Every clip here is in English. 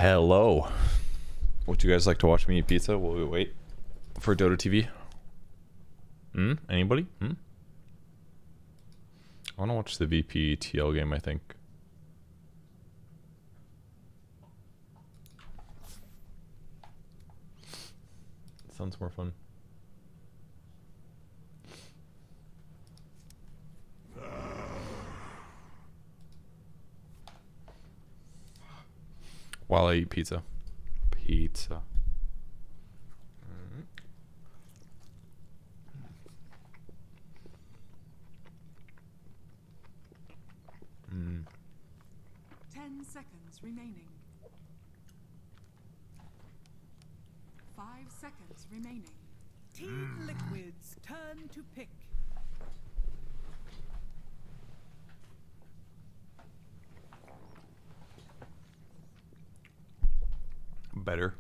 Hello. Would you guys like to watch me eat pizza while we wait for Dota TV? Anybody? I want to watch the VP TL game, I think. Sounds more fun. While I eat pizza. Pizza. 10 seconds remaining. 5 seconds remaining. Team Liquid's turn to pick. Better.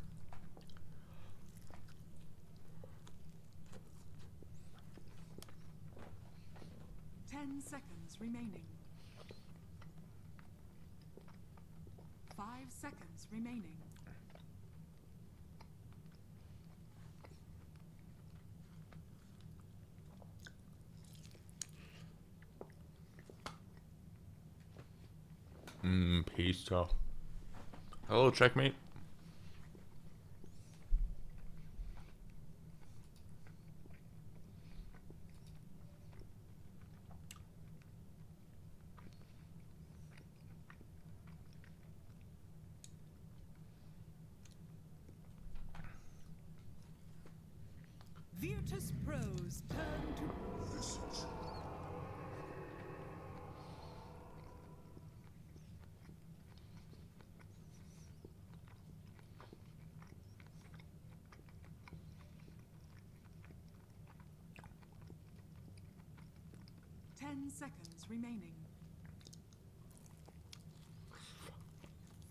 Seconds remaining. 5 seconds remaining. Pizza. Hello, checkmate. Virtus Pro's turn to... 10 seconds remaining.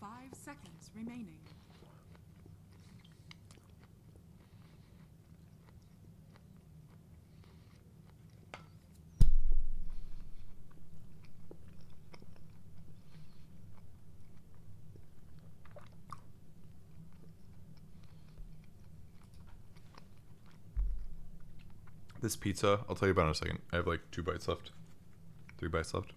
5 seconds remaining. This pizza, I'll tell you about it in a second. I have like 2 bites left. 3 bites left.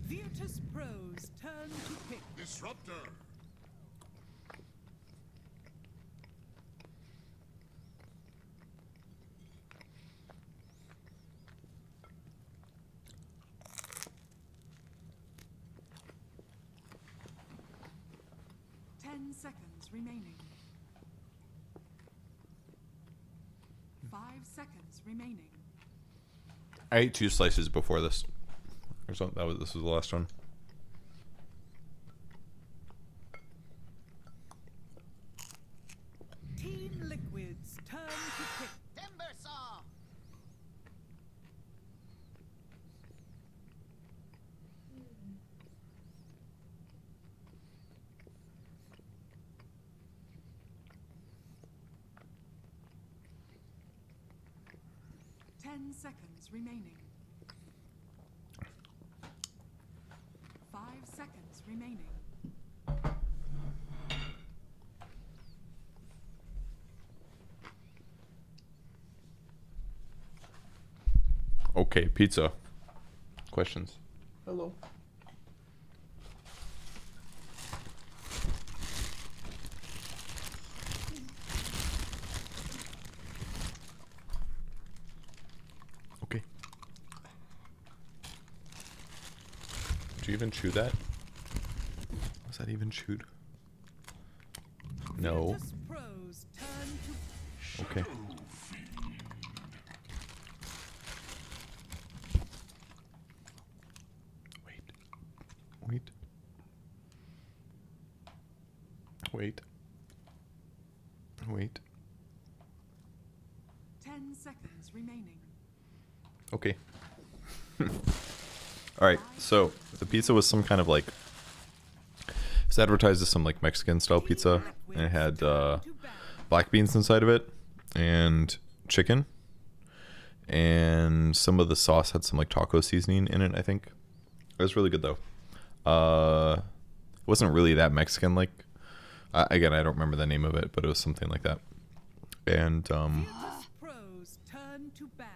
Virtus Pro's turn to pick. Disruptor. Seconds remaining. 5 seconds remaining. I ate 2 slices before this. Or something. This was the last one. Team Liquid's turn to pick. Timber saw. Seconds remaining. 5 seconds remaining. Okay, pizza. Questions? Hello. Okay. Did you even chew that? Was that even chewed? No. Virtus Pro's turn to... Okay. Wait. Wait. Wait. seconds remaining. Okay. Alright, so the pizza was some kind of like, it's advertised as some like Mexican style pizza, and it had black beans inside of it and chicken, and some of the sauce had some like taco seasoning in it, I think. It was really good though. It wasn't really that Mexican like. Again, I don't remember the name of it, but it was something like that. And Pros turn to ban.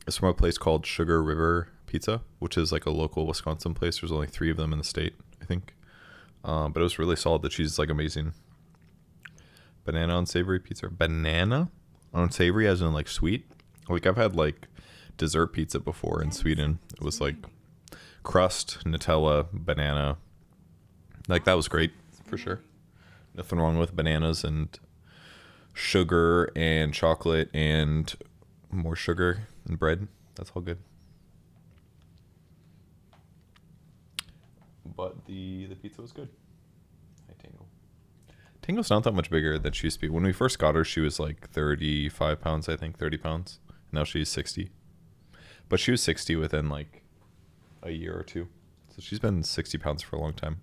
it's from a place called Sugar River Pizza, which is like a local Wisconsin place. There's only 3 of them in the state, I think. But it was really solid. The cheese is like amazing. Banana on savory pizza. Banana on savory as in like sweet. Like I've had like dessert pizza before in Sweden. It was like crust, Nutella, banana. Like that was great for sure. Nothing wrong with bananas and sugar and chocolate and more sugar and bread. That's all good. But the pizza was good. Hi, Tango. Tango's not that much bigger than she used to be. When we first got her, she was like 35 pounds, I think, 30 pounds. Now she's 60. But she was 60 within like a year or 2. So she's been 60 pounds for a long time.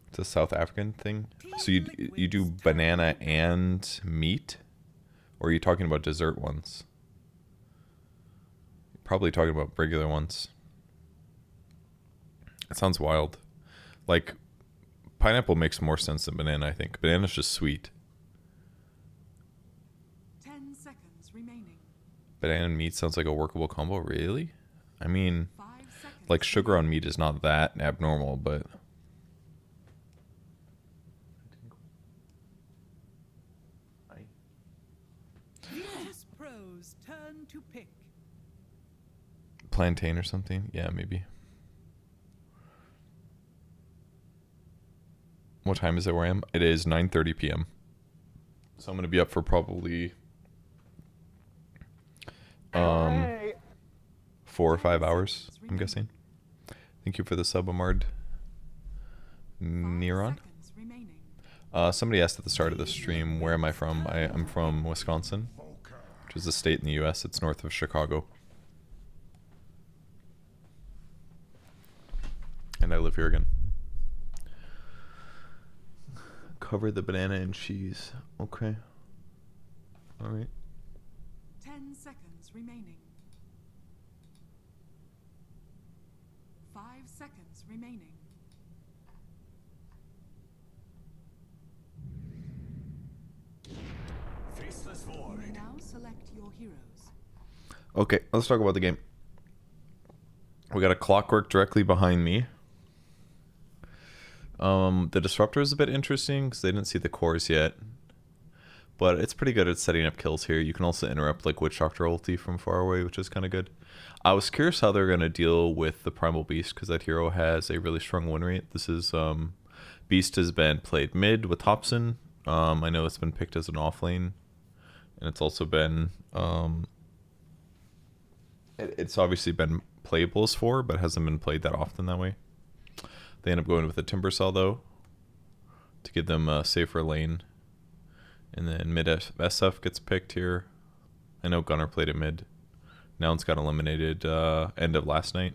It's a South African thing. So you do banana and meat? Or are you talking about dessert ones? Probably talking about regular ones. It sounds wild. Like, pineapple makes more sense than banana, I think. Banana's just sweet. 10 seconds remaining. Banana and meat sounds like a workable combo. Really? I mean, 5 seconds. like sugar on meat is not that abnormal, but... Virtus Pros turn to pick. Plantain or something? Yeah, maybe. What time is it where I am? It is 9:30 p.m. So I'm going to be up for probably 4 or 5 hours, I'm guessing. Thank you for the sub, Amard. 5 Neron. seconds remaining. Somebody asked at the start of the stream, where am I from? I'm from Wisconsin, which is a state in the U.S. It's north of Chicago. And I live here again. Cover the banana and cheese. Okay. All right. 10 seconds remaining. 5 seconds remaining. You may now select your heroes. Okay, let's talk about the game. We got a clockwork directly behind me. The disruptor is a bit interesting because they didn't see the cores yet, but it's pretty good at setting up kills here. You can also interrupt like Witch Doctor ulti from far away, which is kind of good. I was curious how they're going to deal with the Primal Beast because that hero has a really strong win rate. This is Beast has been played mid with Hobson. I know it's been picked as an off lane, and it's also been it's obviously been playable as 4, but hasn't been played that often that way. They end up going with a Timber Cell though, to give them a safer lane. And then mid SF gets picked here. I know Gunnar played it mid. Nouns got eliminated end of last night.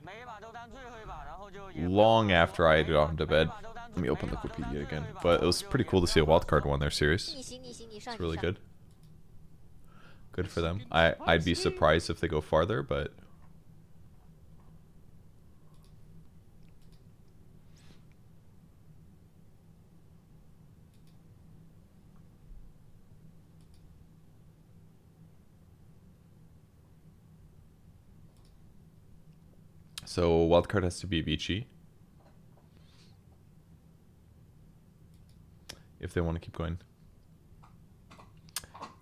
Long after I had gone to bed. Let me open the Wikipedia again. But it was pretty cool to see a wildcard won their series. It's really good. Good for them. I'd be surprised if they go farther, but... So wildcard has to be Vici if they want to keep going.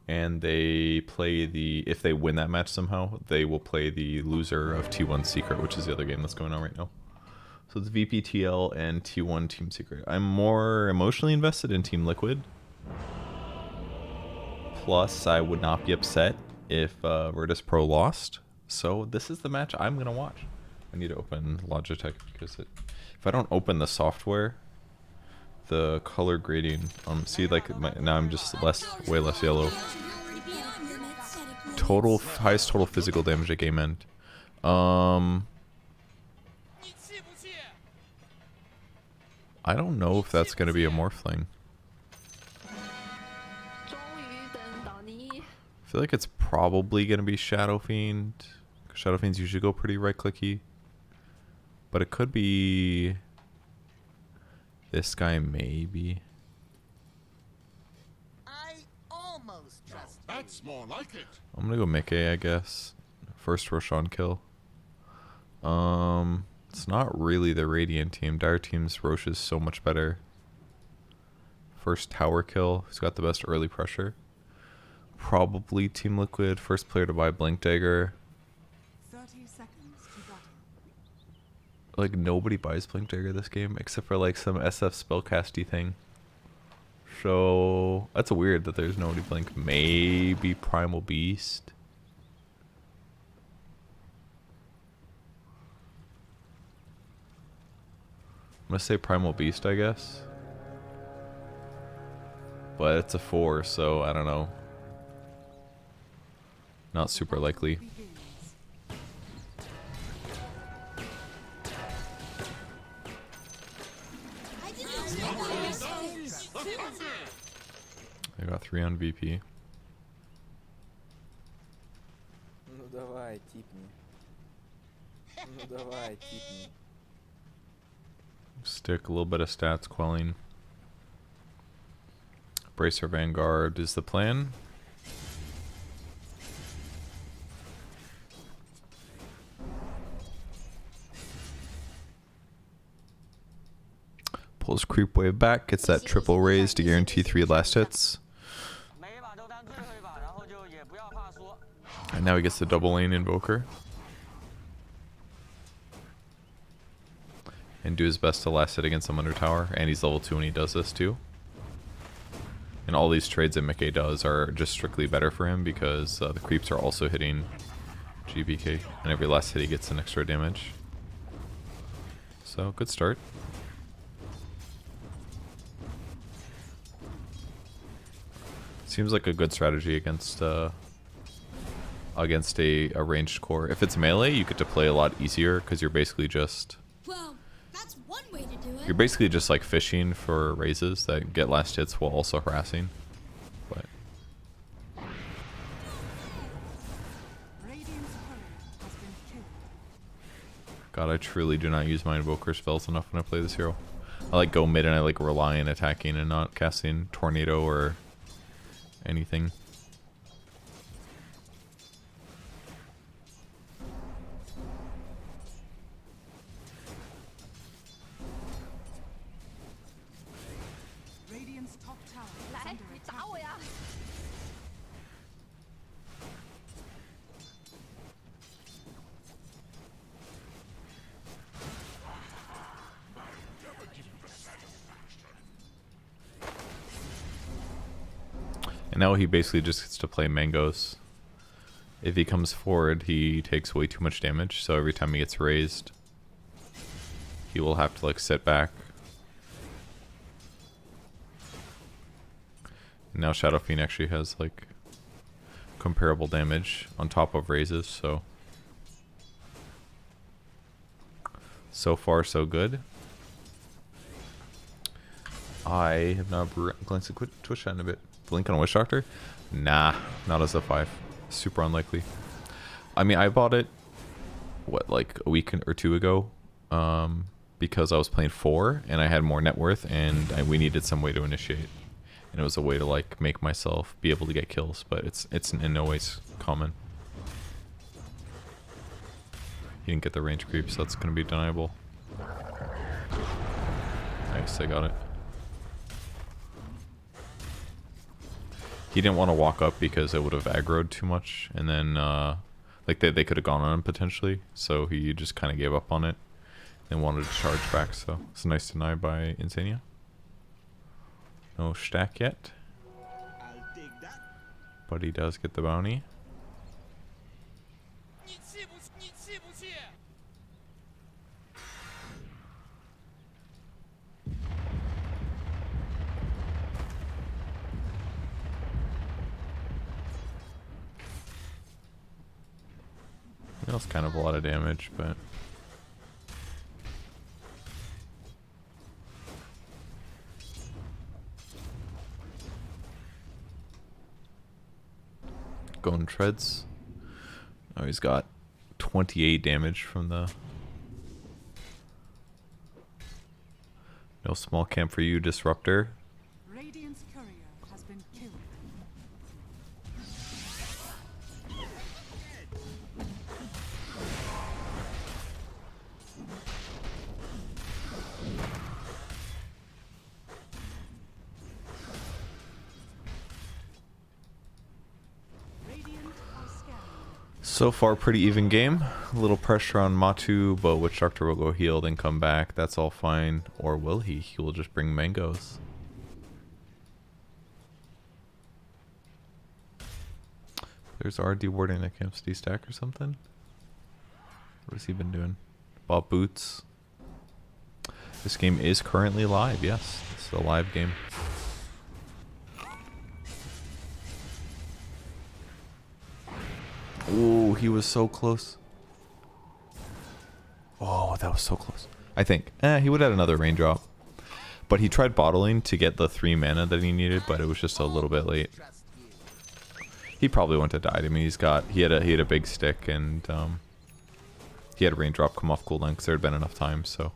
And they play the, if they win that match somehow, they will play the loser of T1 Secret, which is the other game that's going on right now. So it's VPTL and T1 Team Secret. I'm more emotionally invested in Team Liquid. Plus, I would not be upset if Virtus Pro lost. So this is the match I'm going to watch. I need to open Logitech because if I don't open the software, the color grading. See, like now I'm just way less yellow. Total highest total physical damage at game end. I don't know if that's gonna be a Morphling. I feel like it's probably gonna be Shadow Fiend. Shadow Fiends usually go pretty right clicky, but it could be this guy maybe. I almost trust you. That's more like it. I'm gonna go Mickey, I guess. First Roshan kill. It's not really the Radiant team. Dire team's Roche is so much better. First tower kill. Who's got the best early pressure? Probably Team Liquid. First player to buy Blink Dagger. 30 seconds to battle. Like nobody buys Blink Dagger this game except for like some SF spellcasty thing. So that's weird that there's nobody Blink. Maybe Primal Beast. I'm gonna say Primal Beast, I guess. But it's a 4, so I don't know. Not super likely. I got 3 on VP. Ну давай, типни. Ну давай, типни. Stick a little bit of stats quelling. Bracer Vanguard is the plan. Pulls Creep Wave back, gets that triple raise to guarantee 3 last hits. And now he gets the double lane Invoker. And do his best to last hit against him under tower. And he's level 2 when he does this too. And all these trades that Mickey does are just strictly better for him because the creeps are also hitting GBK. And every last hit he gets an extra damage. So, good start. Seems like a good strategy against a ranged core. If it's melee, you get to play a lot easier because you're basically just... Well, that's one way to do it. You're basically just like fishing for raises that get last hits while also harassing. But Radiant's turret has been killed. God, I truly do not use my invoker spells enough when I play this hero. I like go mid and I like rely on attacking and not casting tornado or anything. Radiant's top tower is 来， under 你 attack. 打我呀！ And now he basically just gets to play mangoes. If he comes forward, he takes way too much damage, so every time he gets raised, he will have to like sit back. And now Shadow Fiend actually has like comparable damage on top of raises, so far so good. I have not glanced at Twitch chat in a bit. Blink on a Witch Doctor? Nah, not as a 5. Super unlikely. I mean, I bought it, what, like a week or 2 ago, because I was playing 4 and I had more net worth and we needed some way to initiate. And it was a way to like make myself be able to get kills, but it's in no ways common. He didn't get the range creep, so that's going to be deniable. Nice, I got it. He didn't want to walk up because it would have aggroed too much, and then like they could have gone on him potentially, so he just kind of gave up on it and wanted to charge back, so it's a nice deny by Insania. No stack yet, I'll take that. but he does get the bounty. That was kind of a lot of damage, but... Going treads. Oh, he's got 28 damage from the... No small camp for you, Disruptor. Radiant's courier has been killed. Radiant are scanning. So far, pretty even game. A little pressure on Matu, but Witch Doctor will go heal, then come back. That's all fine. Or will he? He will just bring mangoes. There's RD warding a camp stack or something. What has he been doing? Bought boots. This game is currently live. Yes, this is a live game. Oh, he was so close. Oh, that was so close. I think. He would have had another raindrop. But he tried bottling to get the 3 mana that he needed, but it was just a little bit late. He probably wouldn't have died. I mean, he had a big stick, and he had a raindrop come off cooldown because there had been enough time. So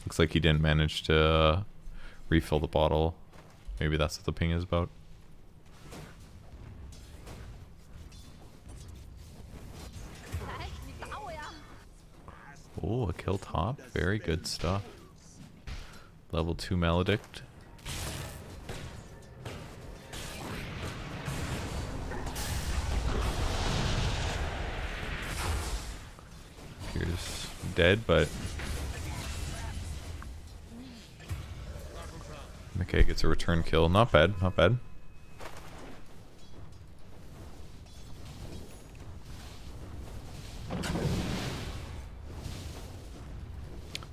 looks like he didn't manage to refill the bottle. Maybe that's what the ping is about. Oh, a kill top. Very good stuff. Level 2 Maledict. Here's dead, but... Okay, gets a return kill. Not bad, not bad.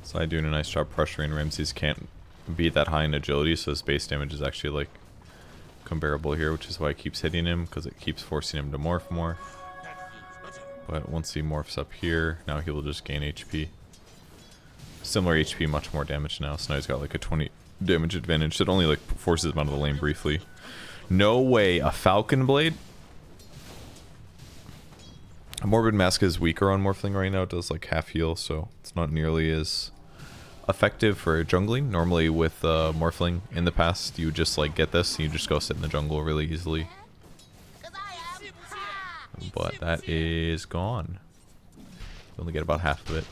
Side doing a nice job pressuring. Ramses can't be that high in agility, so his base damage is actually like comparable here, which is why it keeps hitting him, because it keeps forcing him to morph more. But once he morphs up here, now he will just gain HP. Similar HP, much more damage now, so now he's got like a 20 damage advantage. It only like forces him out of the lane briefly. No way, a Falcon Blade? A Morbid Mask is weaker on Morphling right now, it does like half heal, so it's not nearly as effective for jungling. Normally with Morphling in the past, you just like get this and you just go sit in the jungle really easily. But that is gone. You only get about half of it.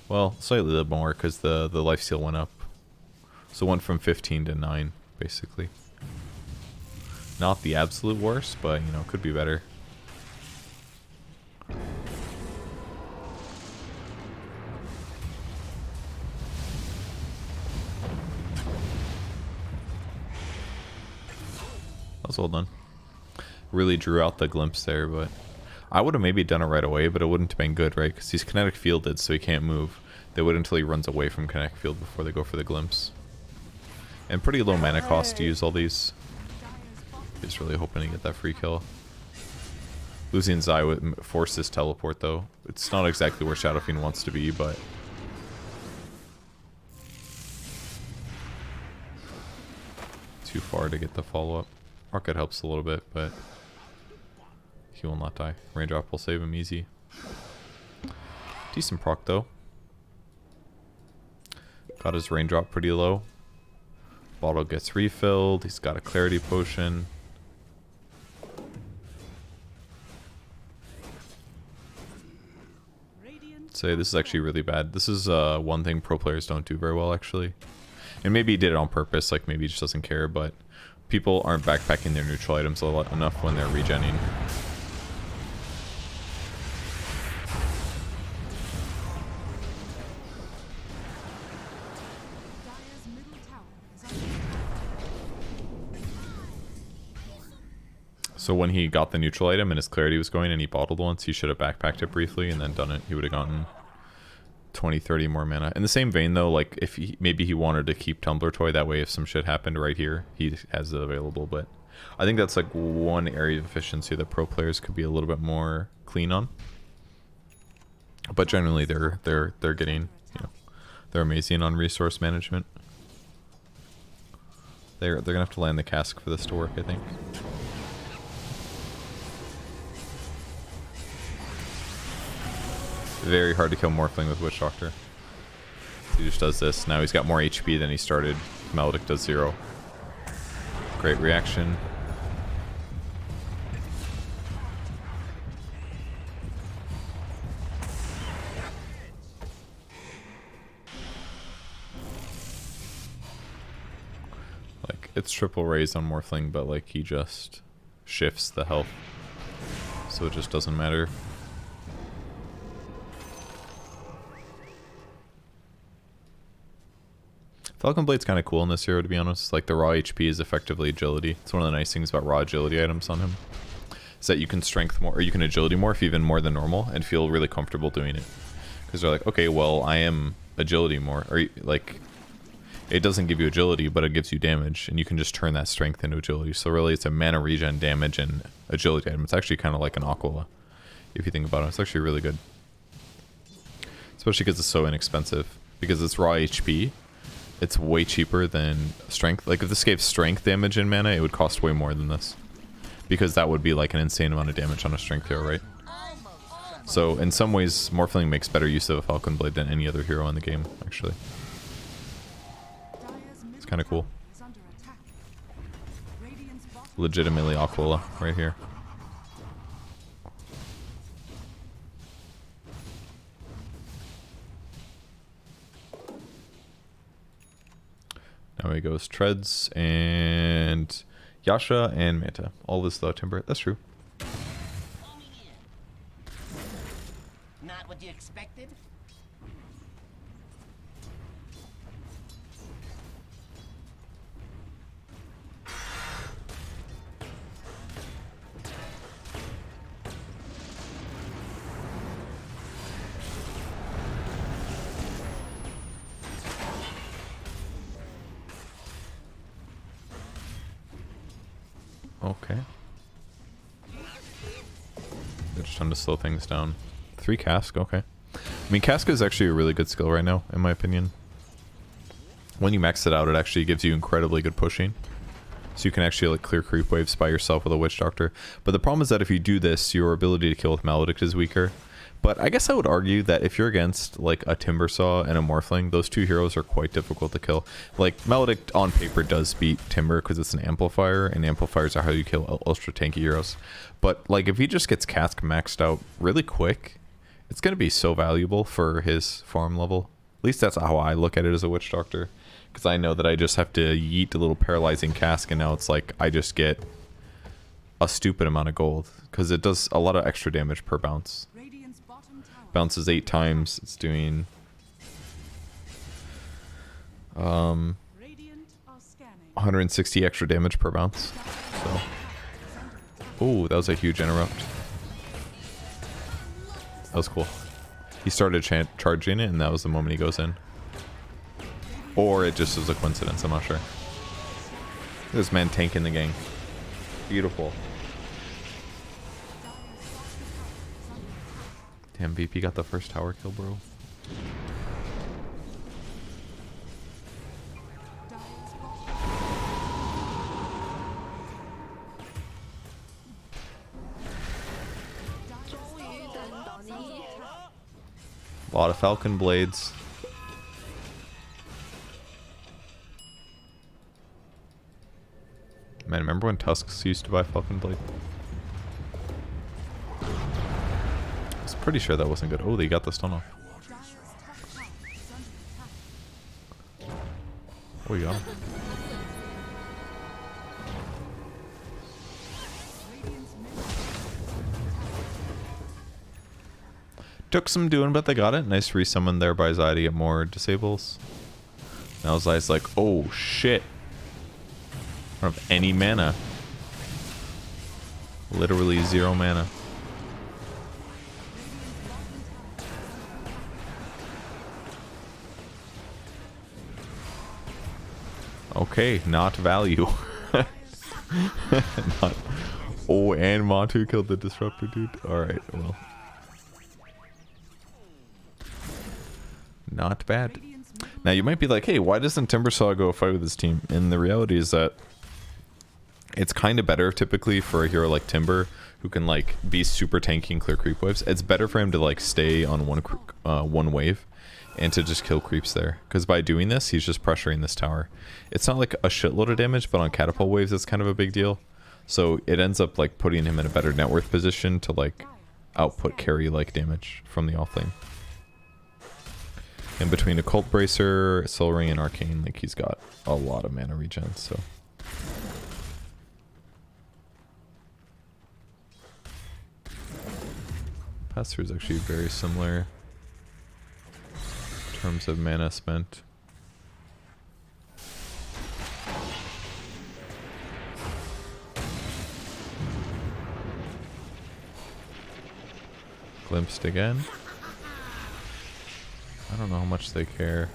Well, slightly more because the lifesteal went up. So it went from 15 to 9, basically. Not the absolute worst, but you know, could be better. That was well done. Really drew out the glimpse there, but I would have maybe done it right away, but it wouldn't have been good, right? Because he's kinetic fielded, so he can't move. They would until he runs away from kinetic field before they go for the glimpse. And pretty low mana cost to use all these. He's really hoping to get that free kill. Losing Zai would force this teleport, though. It's not exactly where Shadow Fiend wants to be, but... too far to get the follow-up. Rocket helps a little bit, but he will not die. Raindrop will save him easy. Decent proc though. Got his raindrop pretty low. Bottle gets refilled. He's got a clarity potion. Say this is actually really bad. This is one thing pro players don't do very well actually. And maybe he did it on purpose, like maybe he just doesn't care, but people aren't backpacking their neutral items enough when they're regenning. Dire's middle tower is under So when he got the neutral item and his clarity was going and he bottled once, he should have backpacked it briefly and then done it. He would have gotten 20, 30 more mana. In the same vein though, like if maybe he wanted to keep Tumbler Toy, that way if some shit happened right here, he has it available, but I think that's like one area of efficiency that pro players could be a little bit more clean on. But generally, they're getting, you know, they're amazing on resource management. They're gonna have to land the cask for this to work, I think. Very hard to kill Morphling with Witch Doctor. He just does this. Now he's got more HP than he started. Maledict does 0. Great reaction. Like, it's triple raise on Morphling, but like he just shifts the health. So it just doesn't matter. Falcon Blade's kind of cool in this hero, to be honest. Like, the raw HP is effectively agility. It's one of the nice things about raw agility items on him. Is that you can strength more, or you can agility morph even more than normal, and feel really comfortable doing it. Because they're like, okay, well, I am agility more. Or, like, it doesn't give you agility, but it gives you damage, and you can just turn that strength into agility. So really, it's a mana regen, damage, and agility item. It's actually kind of like an Aquila, if you think about it. It's actually really good. Especially because it's so inexpensive. Because it's raw HP. It's way cheaper than strength. Like, if this gave strength damage in mana, it would cost way more than this. Because that would be like an insane amount of damage on a strength hero, right? So, in some ways, Morphling makes better use of a Falcon Blade than any other hero in the game, actually. It's kind of cool. Legitimately Aquila, right here. Now he goes Treads and Yasha and Manta. All this without Timber. That's true. Not what you expected? Okay. They're just trying to slow things down. 3 Cask, okay. I mean, Cask is actually a really good skill right now, in my opinion. When you max it out, it actually gives you incredibly good pushing. So you can actually like clear creep waves by yourself with a Witch Doctor. But the problem is that if you do this, your ability to kill with Maledict is weaker. But I guess I would argue that if you're against like a Timbersaw and a Morphling, those two heroes are quite difficult to kill. Like, Maledict on paper does beat Timber because it's an amplifier, and amplifiers are how you kill ultra tanky heroes. But like, if he just gets Cask maxed out really quick, it's going to be so valuable for his farm level. At least that's how I look at it as a Witch Doctor. Because I know that I just have to yeet a little paralyzing Cask, and now it's like I just get a stupid amount of gold. Because it does a lot of extra damage per bounce. Bounces 8 times. It's doing 160 extra damage per bounce. So, oh, that was a huge interrupt. That was cool. He started charging it, and that was the moment he goes in. Or it just was a coincidence. I'm not sure. This man tanking the gang. Beautiful. Damn, VP got the first tower kill, bro. A lot of Falcon Blades. Man, remember when Tusks used to buy Falcon Blade? Pretty sure that wasn't good. Oh, they got the stun off. Oh, you got him. Took some doing, but they got it. Nice resummon there by Zai to get more disables. Now Zai's like, oh shit. I don't have any mana. Literally 0 mana. Okay, not value. Not, oh, and Matu killed the disruptor, dude. Alright, well. Not bad. Now you might be like, hey, why doesn't Timbersaw go fight with his team? And the reality is that it's kind of better typically for a hero like Timber, who can like be super tanky and clear creep waves. It's better for him to like stay on one wave and to just kill creeps there. Because by doing this, he's just pressuring this tower. It's not like a shitload of damage, but on catapult waves, it's kind of a big deal. So it ends up like putting him in a better net worth position to like output carry like damage from the offlane. And between Occult Bracer, Soul Ring, and Arcane, like he's got a lot of mana regen, so. Pass-through is actually very similar in terms of mana spent. Glimpsed again. I don't know how much they care.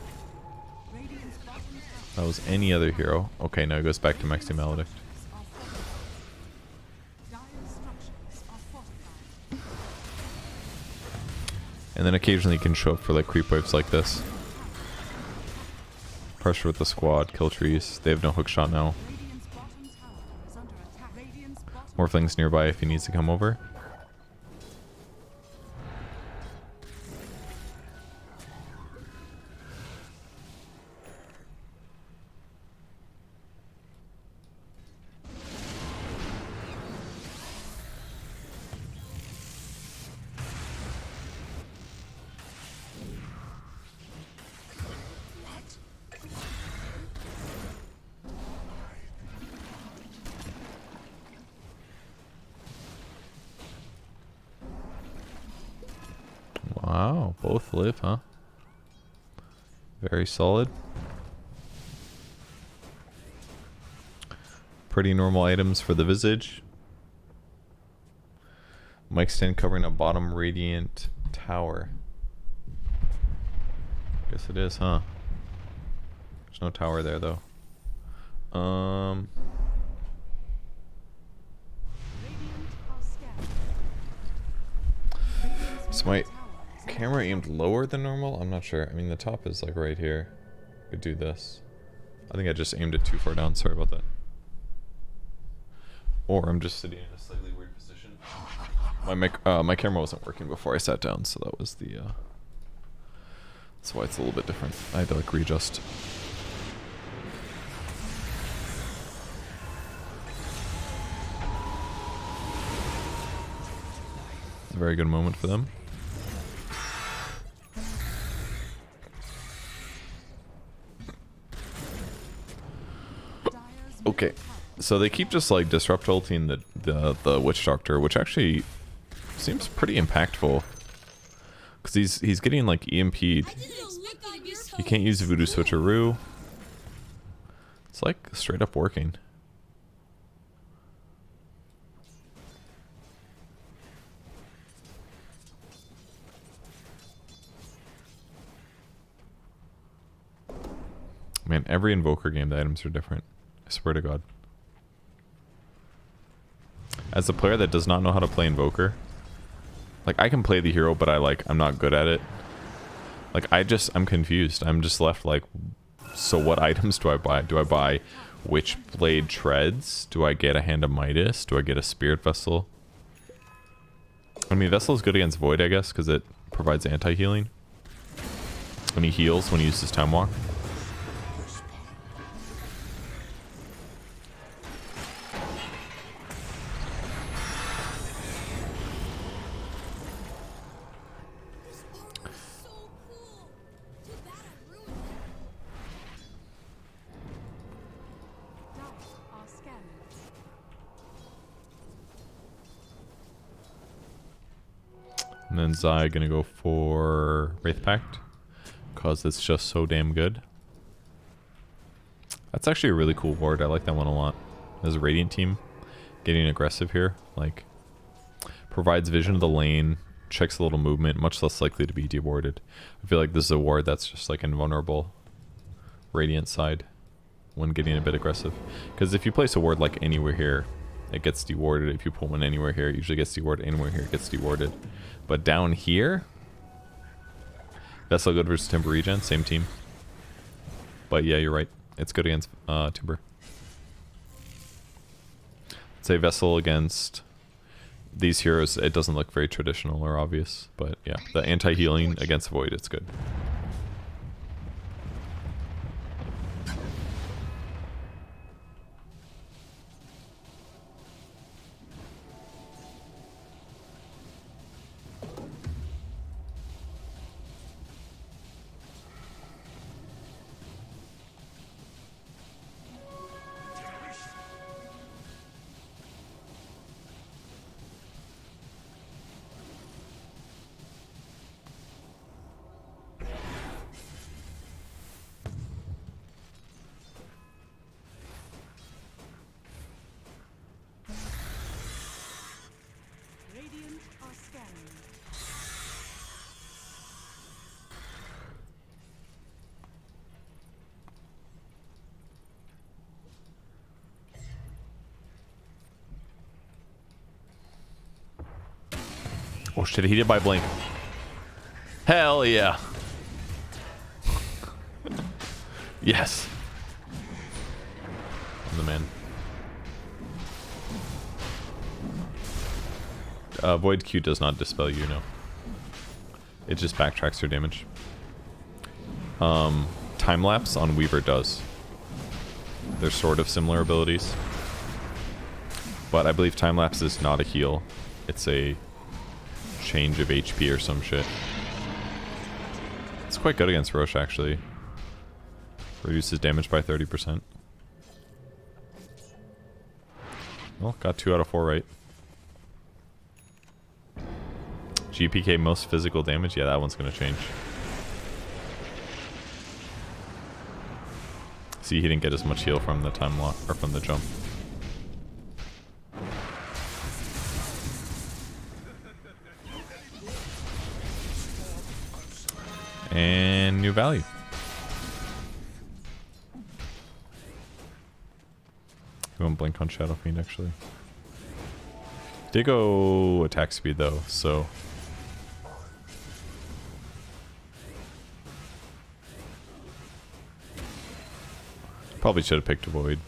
That was any other hero. Okay, now it goes back to Maxi Maledict. And then occasionally you can show up for like creep waves like this. Pressure with the squad, kill trees. They have no hook shot now. Morphling's nearby if he needs to come over. Wow, both live, huh? Very solid. Pretty normal items for the Visage. Mic stand covering a bottom radiant tower. Guess it is, huh? There's no tower there though. So my camera aimed lower than normal? I'm not sure. I mean, the top is like right here. Could do this. I think I just aimed it too far down. Sorry about that. Or I'm just sitting in a slightly weird position. My camera wasn't working before I sat down, so that was the that's why it's a little bit different. I had to like readjust. It's a very good moment for them. Okay, so they keep just like disrupt ulting the Witch Doctor, which actually seems pretty impactful. Because he's getting like EMP'd. He can't use Voodoo Switcheroo. It's like straight up working. Man, every Invoker game, the items are different. I swear to God. As a player that does not know how to play Invoker, like I can play the hero, but I'm not good at it. Like I'm confused. I'm just left like, so what items do I buy? Do I buy Witchblade Treads? Do I get a Hand of Midas? Do I get a Spirit Vessel? I mean, Vessel is good against Void, I guess, because it provides anti-healing. When he heals, when he uses Time Walk. And then Zai gonna go for Wraith Pact, because it's just so damn good. That's actually a really cool ward. I like that one a lot. As a Radiant team, getting aggressive here, like, provides vision of the lane, checks a little movement, much less likely to be dewarded. I feel like this is a ward that's just like invulnerable Radiant side when getting a bit aggressive. Because if you place a ward like anywhere here, it gets dewarded. If you pull one anywhere here, it usually gets dewarded. Anywhere here, it gets dewarded. But down here, Vessel good versus Timber regen, same team. But yeah, you're right. It's good against Timber. Say Vessel against these heroes, it doesn't look very traditional or obvious. But yeah, the anti-healing against Void, it's good. Radiant are scanning. Oh shit, he did by blink. Hell yeah. Yes. I'm the man. Void Q does not dispel you, no. It just backtracks your damage. Time Lapse on Weaver does. They're sort of similar abilities. But I believe Time Lapse is not a heal. It's a change of HP or some shit. It's quite good against Roche, actually. Reduces damage by 30%. Well, got 2 out of 4 right. GPK most physical damage? Yeah, that one's gonna change. See, he didn't get as much heal from the time lock, or from the jump. And new value. He won't blink on Shadow Fiend, actually. Did go attack speed, though, so... Probably should have picked a Void.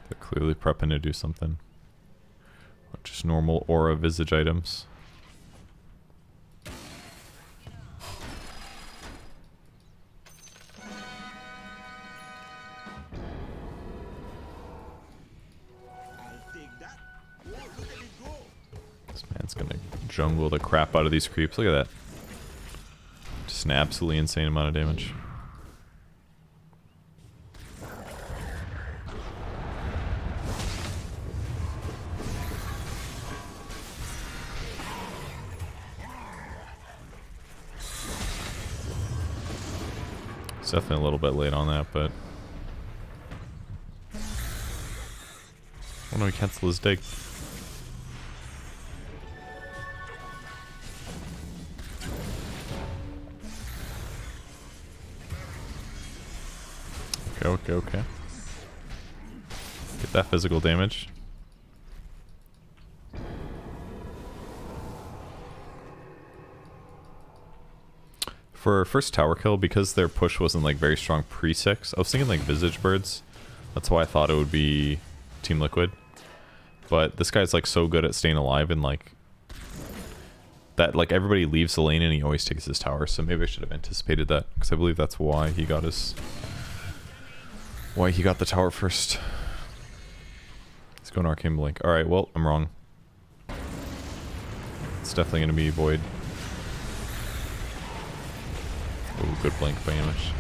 They're clearly prepping to do something. Just normal aura visage items. This man's gonna jungle the crap out of these creeps. Look at that. Just an absolutely insane amount of damage. It's definitely a little bit late on that, but... Why don't we cancel his dig? Okay. Get that physical damage. For first tower kill, because their push wasn't like very strong pre-6, I was thinking like Visage Birds. That's why I thought it would be Team Liquid. But this guy's like so good at staying alive and like... that like everybody leaves the lane and he always takes his tower, so maybe I should have anticipated that. Because I believe that's why he got his... why he got the tower first. Let's go to Arcane Blink. Alright, well, I'm wrong. It's definitely going to be Void. Oh, good blink by Image.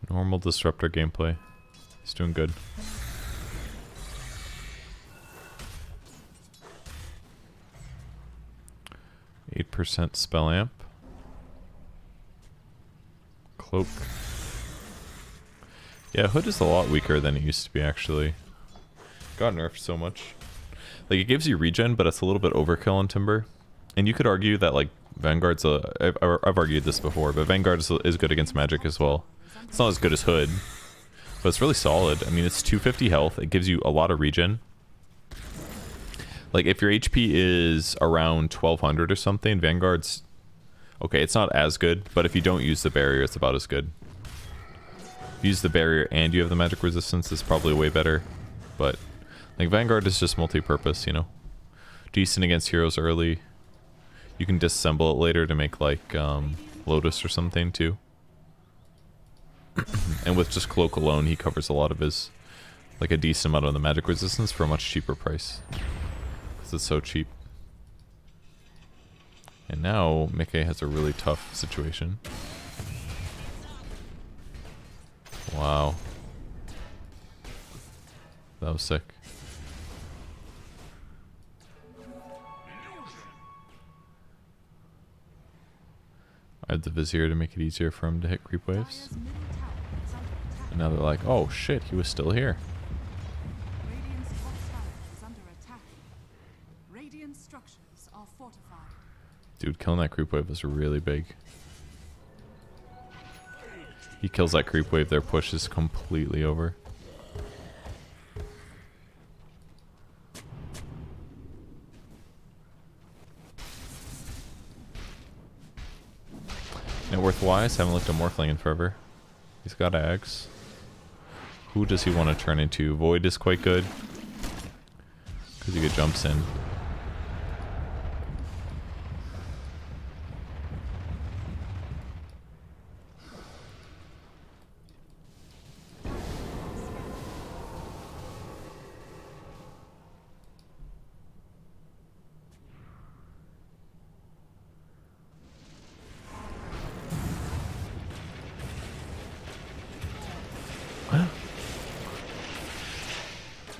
Normal Disruptor gameplay. He's doing good. 8% spell amp. Cloak. Yeah, Hood is a lot weaker than it used to be, actually. Got nerfed so much. Like, it gives you regen, but it's a little bit overkill on Timber. And you could argue that, like, Vanguard's I've argued this before, but Vanguard is good against magic as well. It's not as good as Hood, but it's really solid. I mean, it's 250 health. It gives you a lot of regen. Like, if your HP is around 1200 or something, Vanguard's... Okay, it's not as good, but if you don't use the barrier, it's about as good. If you use the barrier and you have the magic resistance, it's probably way better. But, like, Vanguard is just multi-purpose, you know? Decent against heroes early. You can disassemble it later to make, like, Lotus or something, too. And with just Cloak alone, he covers a lot of his... Like, a decent amount of the magic resistance for a much cheaper price. Because it's so cheap. And now, Mickey has a really tough situation. Wow. That was sick. I had the Vizier to make it easier for him to hit creep waves. And now they're like, oh shit, he was still here. Radiant's top tower is under attack. Radiant structures are fortified. Dude, killing that creep wave was really big. He kills that creep wave, their push is completely over. Net worth wise, haven't looked at Morphling in forever. He's got Ags. Who does he want to turn into? Void is quite good. Because he get jumps in.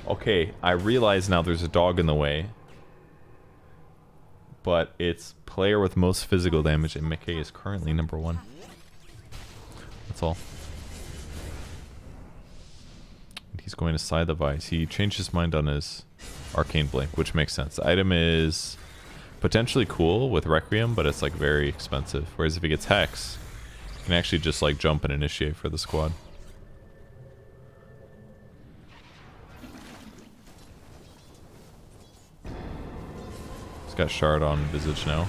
Okay, I realize now there's a dog in the way. But it's player with most physical damage, and Mickey is currently number 1. That's all. He's going to Scythe of Ice. He changed his mind on his Arcane Blink, which makes sense. The item is potentially cool with Requiem, but it's like very expensive. Whereas if he gets Hex, he can actually just like jump and initiate for the squad. He's got Shard on Visage now.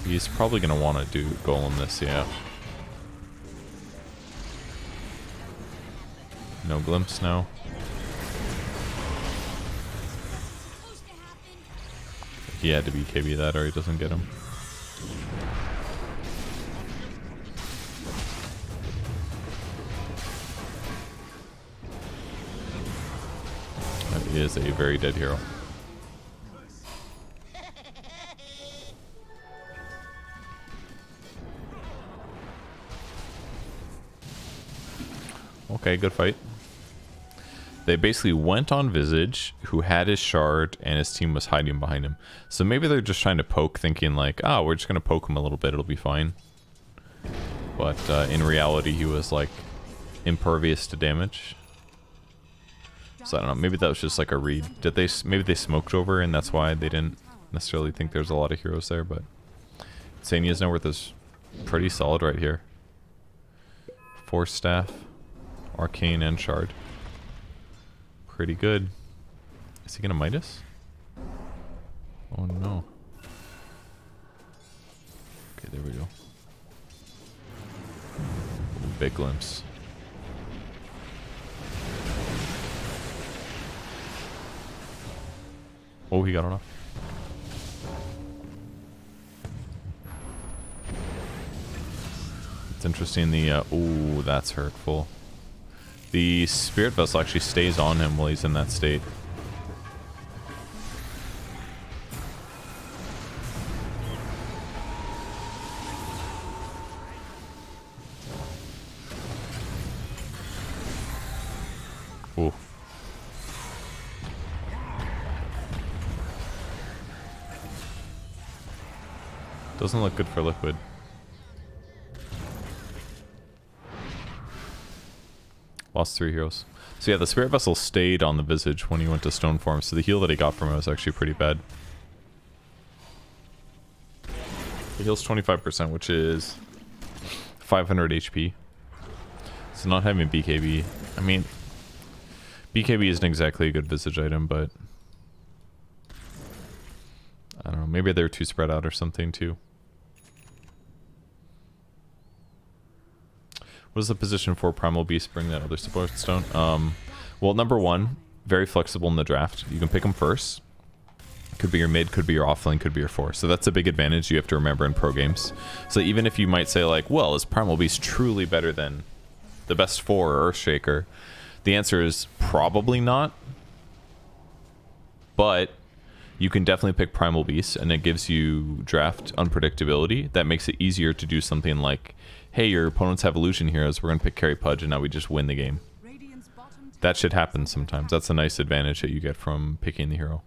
He's probably going to want to do Golem this, yeah. No Glimpse now. He had to BKB that or he doesn't get him. That is a very dead hero. Okay, good fight. They basically went on Visage, who had his shard, and his team was hiding behind him. So maybe they're just trying to poke, thinking like, oh, we're just going to poke him a little bit, it'll be fine. But in reality, he was like impervious to damage. So I don't know, maybe that was just like a read. Did they? Maybe they smoked over, and that's why they didn't necessarily think there's a lot of heroes there, but Sania's Net worth is pretty solid right here. Force Staff, Arcane, and Shard. Pretty good. Is he gonna Midas? Oh no. Okay, there we go. Big glimpse. Oh, he got enough. It's interesting, the ooh, that's hurtful. The Spirit Vessel actually stays on him while he's in that state. Ooh. Doesn't look good for Liquid. Lost 3 heroes. So yeah, the Spirit Vessel stayed on the Visage when he went to Stone Form, so the heal that he got from it was actually pretty bad. He heals 25%, which is 500 HP. So not having BKB, I mean, BKB isn't exactly a good Visage item, but I don't know, maybe they're too spread out or something too. What is the position for Primal Beast? Bring that other support stone. Well, number one, very flexible in the draft. You can pick them first. Could be your mid, could be your offlane, could be your 4. So that's a big advantage you have to remember in pro games. So even if you might say like, well, is Primal Beast truly better than the best 4 or Earthshaker? The answer is probably not. But you can definitely pick Primal Beast, and it gives you draft unpredictability. That makes it easier to do something like, hey, your opponents have illusion heroes, we're going to pick Carry Pudge, and now we just win the game. That shit happens sometimes. That's a nice advantage that you get from picking the hero.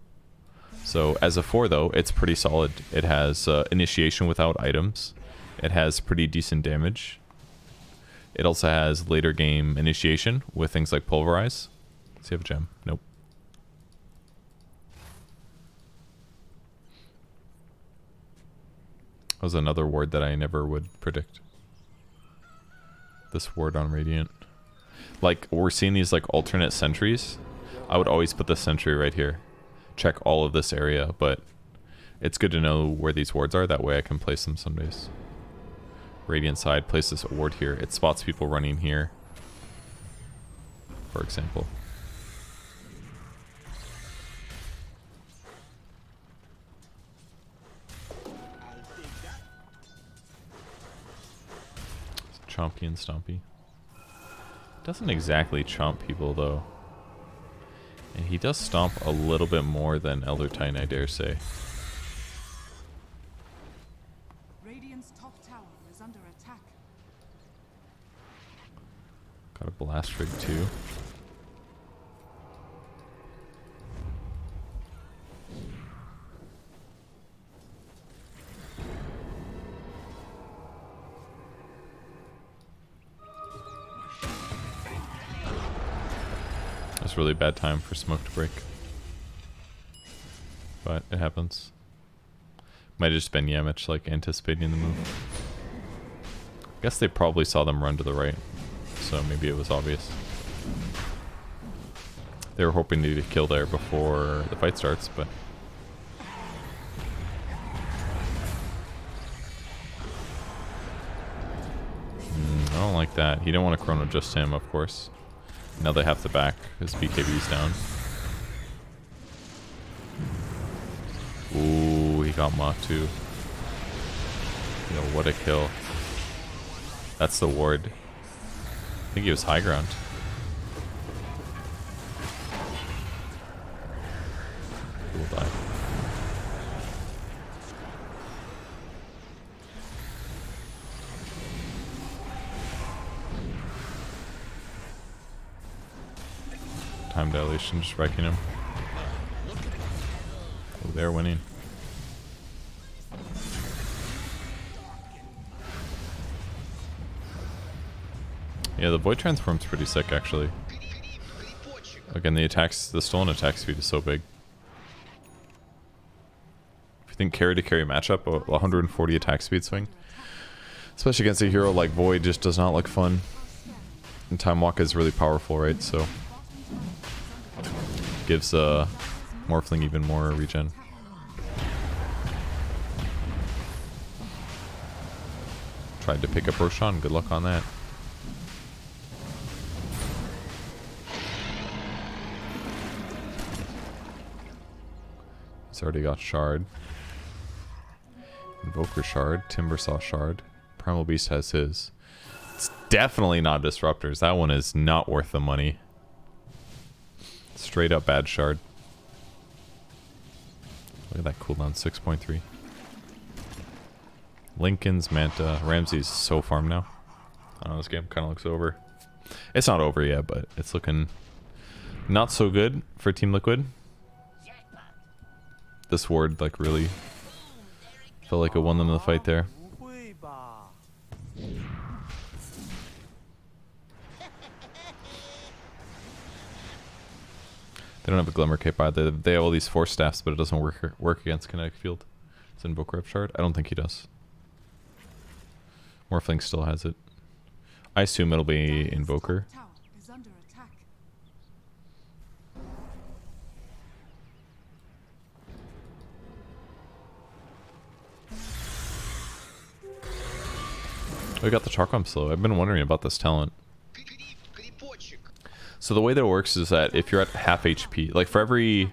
So as a 4 though, it's pretty solid. It has initiation without items. It has pretty decent damage. It also has later game initiation with things like Pulverize. Does he have a gem? Nope. That was another ward that I never would predict. This ward on Radiant. Like, we're seeing these like alternate sentries. I would always put the sentry right here. Check all of this area, but it's good to know where these wards are. That way I can place them some days. Radiant side, place this ward here. It spots people running here, for example. Chompy and Stompy. Doesn't exactly chomp people though. And he does stomp a little bit more than Elder Titan, I dare say. Radiant's top tower is under attack. Got a blast rig too. That's really bad time for smoke to break. But it happens. Might have just been Yamich like anticipating the move. I guess they probably saw them run to the right, so maybe it was obvious. They were hoping to get a kill there before the fight starts, but I don't like that. He didn't want to chrono just him, of course. Now they have to back his BKB's down. Ooh, he got mocked too. Yo, what a kill. That's the ward. I think he was high ground. Cool die. Time dilation, just wrecking him. Oh, they're winning. Yeah, the Void Transform's pretty sick, actually. Again, the stolen attack speed is so big. If you think carry to carry matchup, a 140 attack speed swing, especially against a hero like Void, just does not look fun. And Time Walk is really powerful, right? So gives Morphling even more regen. Tried to pick up Roshan, good luck on that. He's already got Shard. Invoker Shard, Timbersaw Shard. Primal Beast has his. It's definitely not Disruptors. That one is not worth the money. Straight up bad Shard. Look at that cooldown, 6.3. Lincoln's, Manta, Ramsey's so farmed now. I don't know, this game kind of looks over. It's not over yet, but it's looking not so good for Team Liquid. This ward like really Felt like it won them the fight there. They don't have a Glimmer Cape either. They have all these Force Staffs, but it doesn't work against Kinetic Field. Does Invoker have Shard? I don't think he does. Morphling still has it. I assume it'll be Invoker. Tower is under attack. We got the Charcom slow. I've been wondering about this talent. So the way that it works is that if you're at half HP, like for every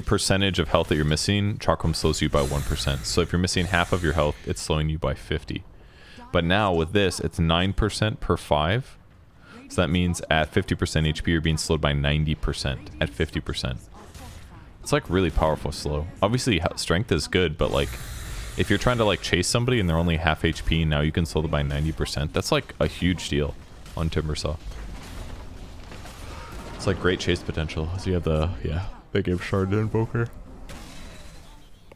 percentage of health that you're missing, Charcom slows you by 1%. So if you're missing half of your health, it's slowing you by 50. But now with this, it's 9% per 5. So that means at 50% HP, you're being slowed by 90% at 50%. It's like really powerful slow. Obviously strength is good, but like if you're trying to like chase somebody and they're only half HP, now you can slow them by 90%. That's like a huge deal on Timbersaw. It's like great chase potential. So you have the, yeah, big game Shard and Invoker.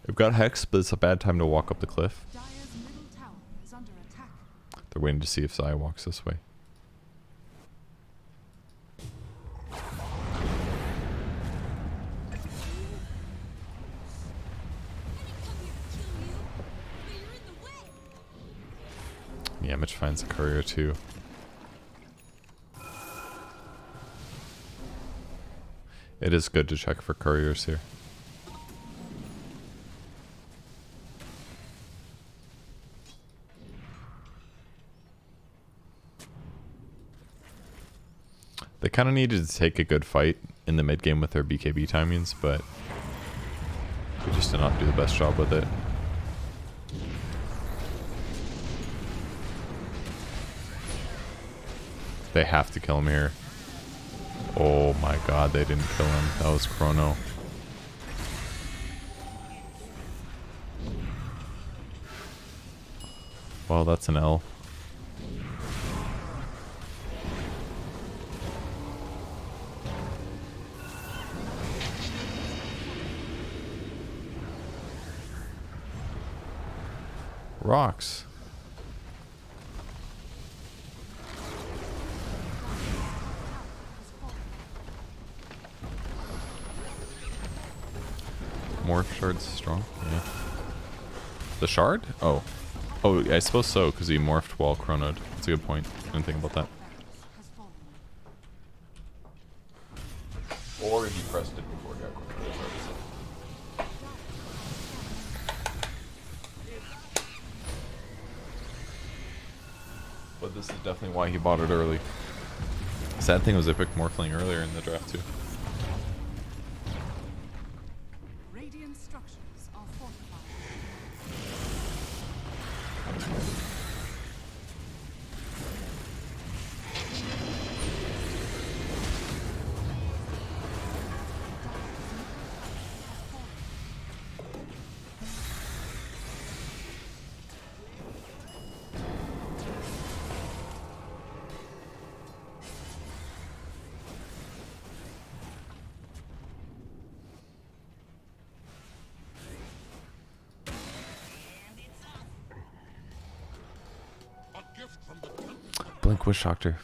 I've got Hex, but it's a bad time to walk up the cliff. They're waiting to see if Zaya walks this way. Yeah, Mitch finds a courier too. It is good to check for couriers here. They kind of needed to take a good fight in the mid game with their BKB timings, but we just did not do the best job with it. They have to kill him here. Oh my god, they didn't kill him. That was Chrono. Well, that's an L. Rocks. Morph Shard's strong? Yeah. The Shard? Oh. Oh, I suppose so, because he morphed while chronoed. That's a good point. I didn't think about that. Or he pressed it before he got chronoed. But this is definitely why he bought it early. Sad thing was I picked Morphling earlier in the draft too. Radiant structures are fortified. Blink Wish Doctor.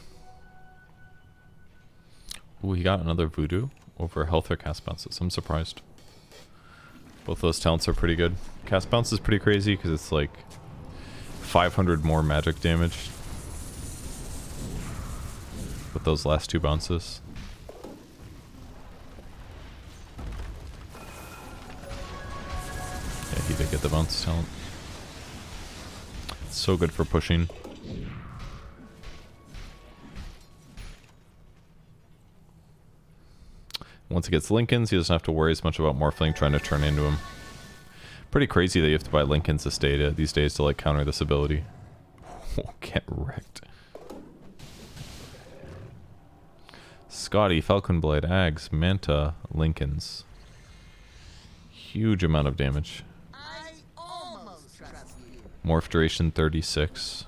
Ooh, he got another Voodoo over Health or Cast Bounces. I'm surprised. Both those talents are pretty good. Cast Bounce is pretty crazy because it's like 500 more magic damage with those last two bounces. Yeah, he did get the bounce talent. It's so good for pushing. Once he gets Lincolns, he doesn't have to worry as much about Morphling trying to turn into him. Pretty crazy that you have to buy Lincolns these days to like counter this ability. Get wrecked. Scotty, Falcon Blade, Ags, Manta, Lincolns. Huge amount of damage. Morph duration 36.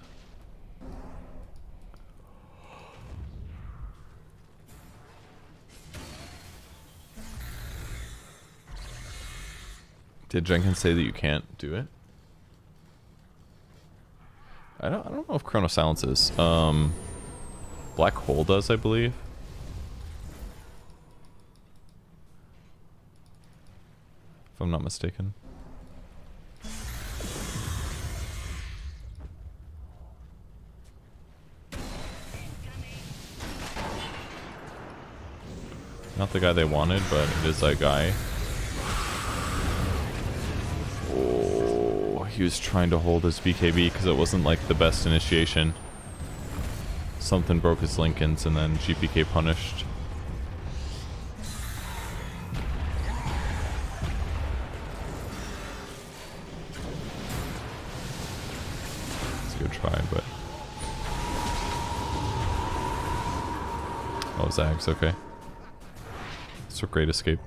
Did Jenkins say that you can't do it? I don't know if Chrono Silence is. Black Hole does, I believe. If I'm not mistaken. Not the guy they wanted, but it is that guy. Oh, he was trying to hold his BKB because it wasn't like the best initiation. Something broke his Lincolns and then GPK punished. It's a good try, but... Oh, Zags, okay. It's a great escape.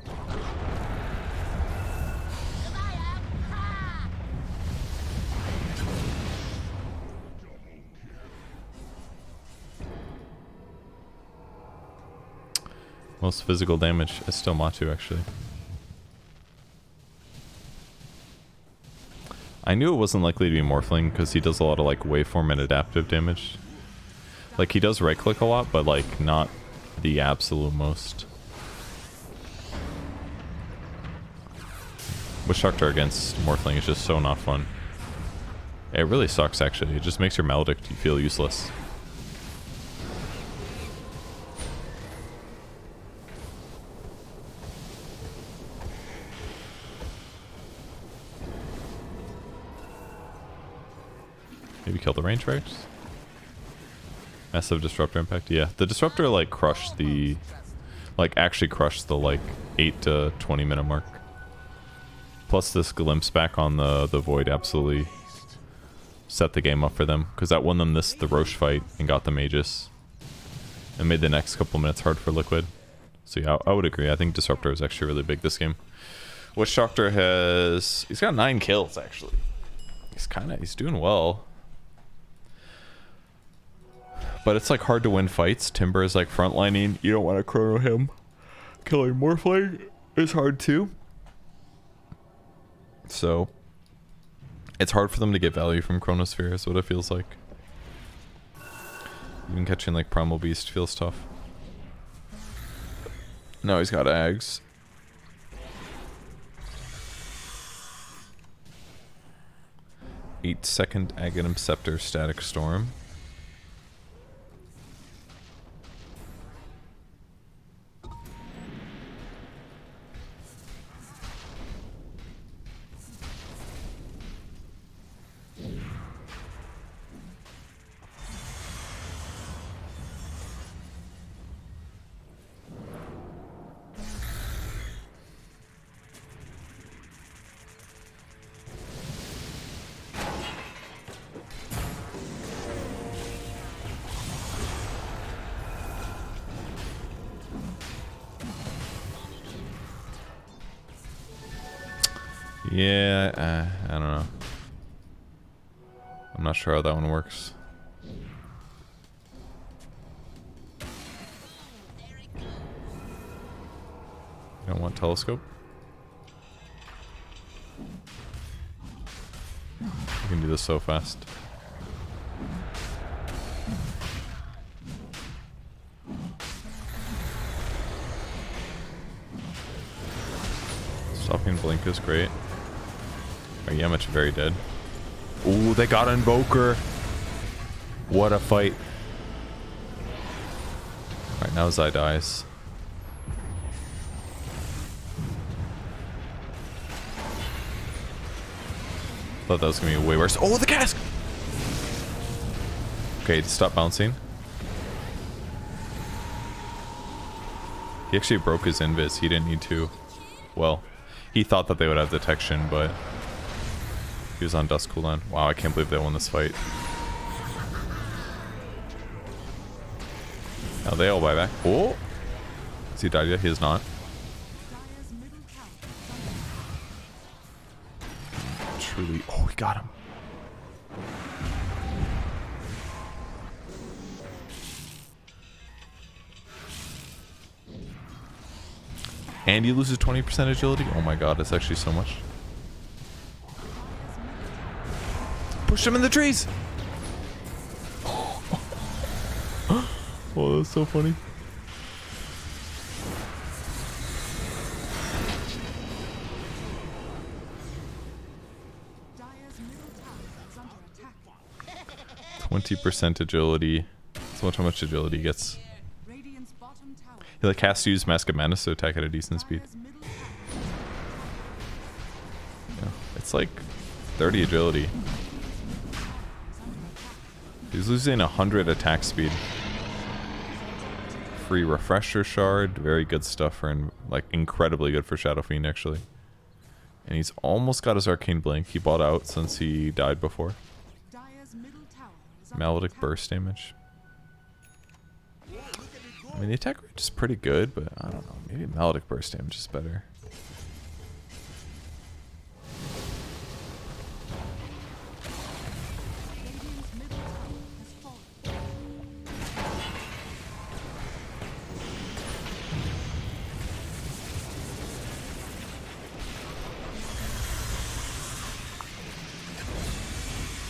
Most physical damage is still Matu, actually. I knew it wasn't likely to be Morphling because he does a lot of like waveform and adaptive damage. Like he does right click a lot, but like not the absolute most. Witch Doctor against Morphling is just so not fun. It really sucks actually. It just makes your Maledict feel useless. Maybe kill the range rags? Massive disruptor impact. Yeah, the disruptor like crushed the, like actually crushed the like 8 to 20 minute mark. Plus this glimpse back on the void absolutely set the game up for them because that won them the Roche fight and got them Aegis and made the next couple minutes hard for Liquid. So yeah, I would agree. I think disruptor is actually really big this game. Witch Doctor he's got 9 kills actually. He's doing well. But it's like hard to win fights. Timber is like frontlining. You don't want to chrono him. Killing Morphling is hard too. So it's hard for them to get value from Chronosphere is what it feels like. Even catching like Primal Beast feels tough. No, he's got Ags. Eight-second Aghanim Scepter Static Storm. Yeah, I don't know. I'm not sure how that one works. You don't want telescope? You can do this so fast. Stopping blink is great. Oh, Yamich very dead. Ooh, they got Invoker. What a fight. Alright, now Zai dies. Thought that was gonna be way worse. Oh, the cask! Okay, stop bouncing. He actually broke his invis. He didn't need to. Well, he thought that they would have detection, but he was on dust cooldown. Wow, I can't believe they won this fight. Now they all buy back. Oh! Has he died yet? He is not. Truly. Oh, we got him. And he loses 20% agility? Oh my god, it's actually so much. Push him in the trees. Oh, that's so funny. Dire's middle tower is under attack. 20% agility. That's how much agility he gets. Radiant's bottom tower. He like has to use Mask of Madness to attack at a decent speed. Dire's middle tower. Yeah, it's like 30 agility. He's losing 100 attack speed. Free refresher shard, very good stuff for like incredibly good for Shadow Fiend actually. And he's almost got his arcane blink. He bought out since he died before. Dire's middle tower is under Maledic attack. burst damage. I mean the attack rate is pretty good, but I don't know. Maybe Maledic burst damage is better. Radiant's middle tower has fallen.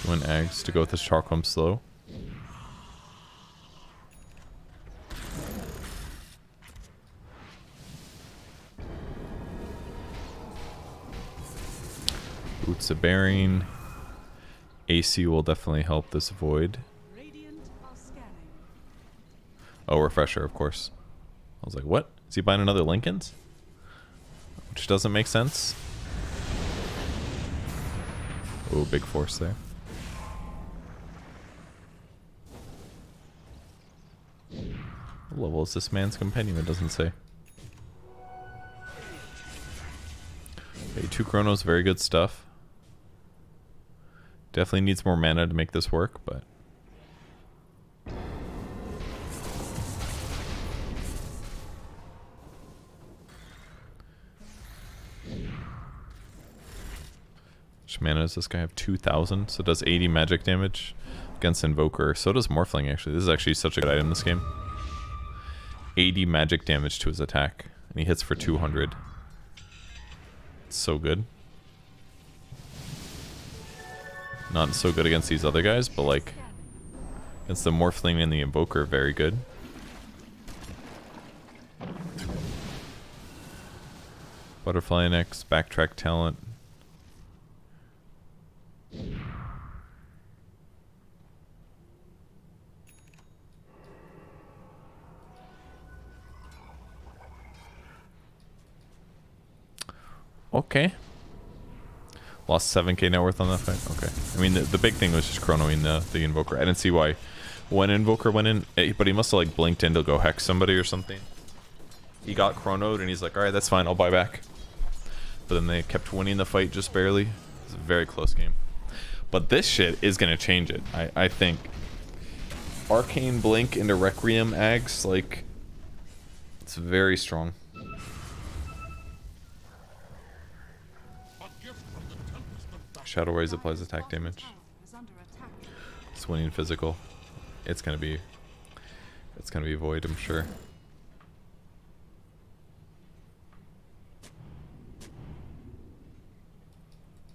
You want Ags to go with his Charcom slow. Boots of Bearing. AC will definitely help this void. Radiant are scanning. Oh, refresher, of course. I was like, what? Is he buying another Lincoln's? Which doesn't make sense. Oh, big force there. What level is this man's compendium? It doesn't say. Okay, 2 Chronos, very good stuff. Definitely needs more mana to make this work, but... How much mana does this guy have? 2,000, so it does 80 magic damage against Invoker. So does Morphling, actually. This is actually such a good item in this game. 80 magic damage to his attack, and he hits for 200. It's so good. Not so good against these other guys, but like against the Morphling and the Invoker, very good. Butterfly next, backtrack talent. Okay. Lost 7k net worth on that fight. Okay. I mean, the big thing was just chronoing the Invoker. I didn't see why when Invoker went in, but he must have like blinked in to go hex somebody or something. He got chronoed and he's like, alright, that's fine, I'll buy back. But then they kept winning the fight just barely. It's a very close game. But this shit is going to change it, I think. Arcane Blink into Requiem Ags, like, it's very strong. Shadow Rays applies attack damage. Tower is under attack. It's winning physical. It's gonna be void, I'm sure.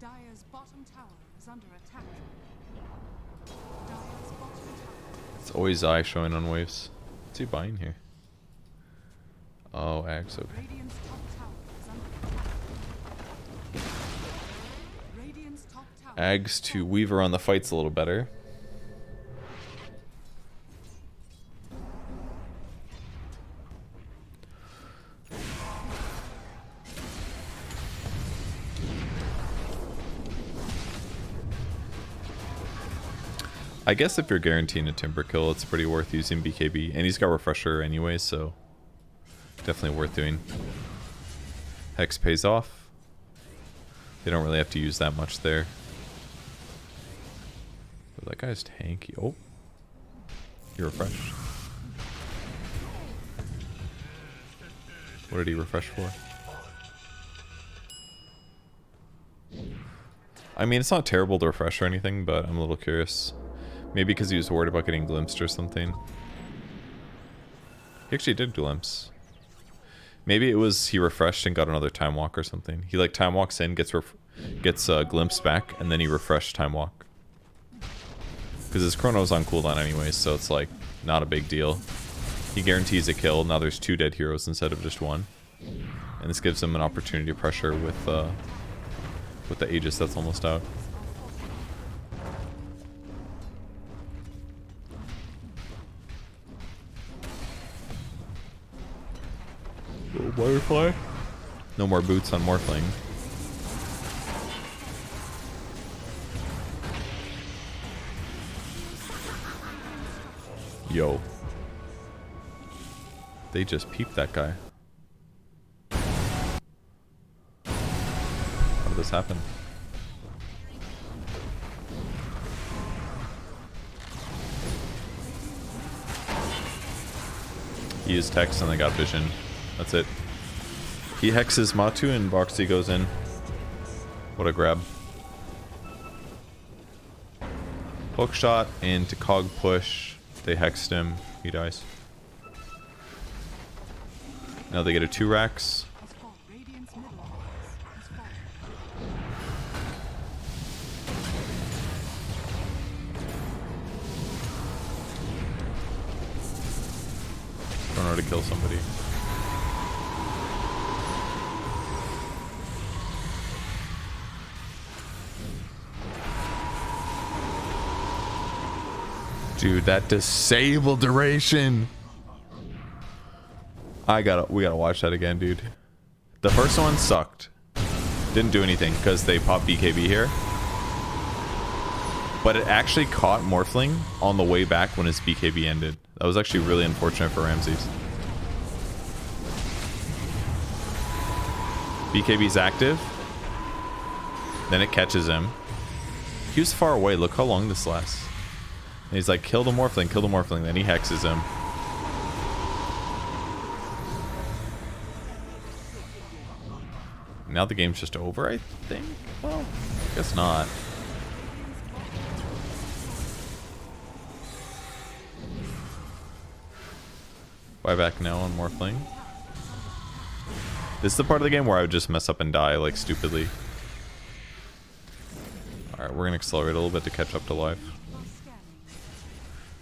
Dire's bottom tower is under attack. Dire's bottom tower. It's always Eye showing on waves. What's he buying here? Oh, Ags, okay. Radiant's top tower is under attack. Radiant's top tower. Ags to Weaver on the fights a little better. I guess if you're guaranteeing a Timber kill, it's pretty worth using BKB. And he's got Refresher anyway, so definitely worth doing. Hex pays off. They don't really have to use that much there. But that guy's tanky. Oh. He refreshed. What did he refresh for? I mean, it's not terrible to refresh or anything, but I'm a little curious. Maybe because he was worried about getting glimpsed or something. He actually did glimpse. Maybe it was he refreshed and got another time walk or something. He like time walks in, gets glimpsed back, and then he refreshed time walk. Because his chrono's on cooldown anyways, so it's like not a big deal. He guarantees a kill. Now there's 2 dead heroes instead of just 1. And this gives him an opportunity to pressure with the Aegis that's almost out. Little butterfly. No more boots on Morphling. Yo. They just peeped that guy. How did this happen? He used Hex and they got Vision. That's it. He hexes Matu and Boxy goes in. What a grab. Hook shot into Cog push. They hexed him. He dies. Now they get a 2 racks. Don't know how to kill somebody. Dude, that disable duration. We gotta watch that again, dude. The first one sucked. Didn't do anything because they popped BKB here. But it actually caught Morphling on the way back when his BKB ended. That was actually really unfortunate for Ramses. BKB's active. Then it catches him. He was far away. Look how long this lasts. And he's like, kill the Morphling, kill the Morphling. Then he hexes him. Now the game's just over, I think? Well, I guess not. Buyback now on Morphling. This is the part of the game where I would just mess up and die, like, stupidly. Alright, we're gonna accelerate a little bit to catch up to life.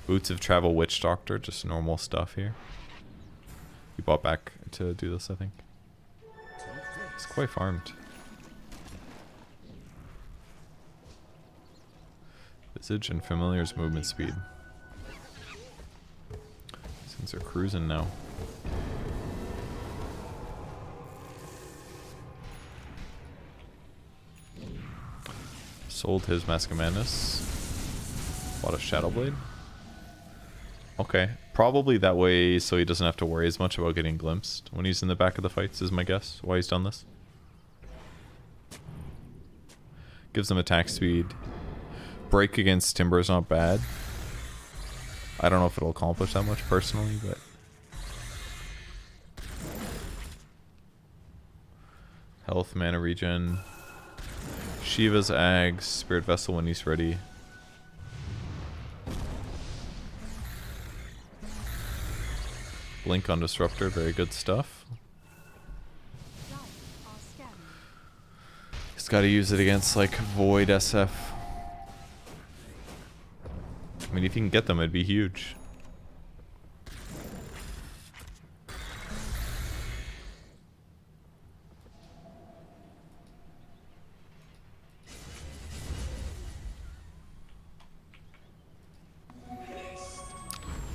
Boots of Travel Witch Doctor, just normal stuff here. He bought back to do this, I think. It's quite farmed. Visage and Familiar's movement speed. These things are cruising now. Sold his Mask of Madness. Bought a Shadow Blade. Okay, probably that way so he doesn't have to worry as much about getting glimpsed when he's in the back of the fights is my guess why he's done this. Gives him attack speed. Break against Timber is not bad. I don't know if it'll accomplish that much personally, but... Health, mana regen. Shiva's Ags, Spirit Vessel when he's ready. Blink on Disruptor, very good stuff. He's got to use it against like Void SF. I mean, if you can get them, it'd be huge.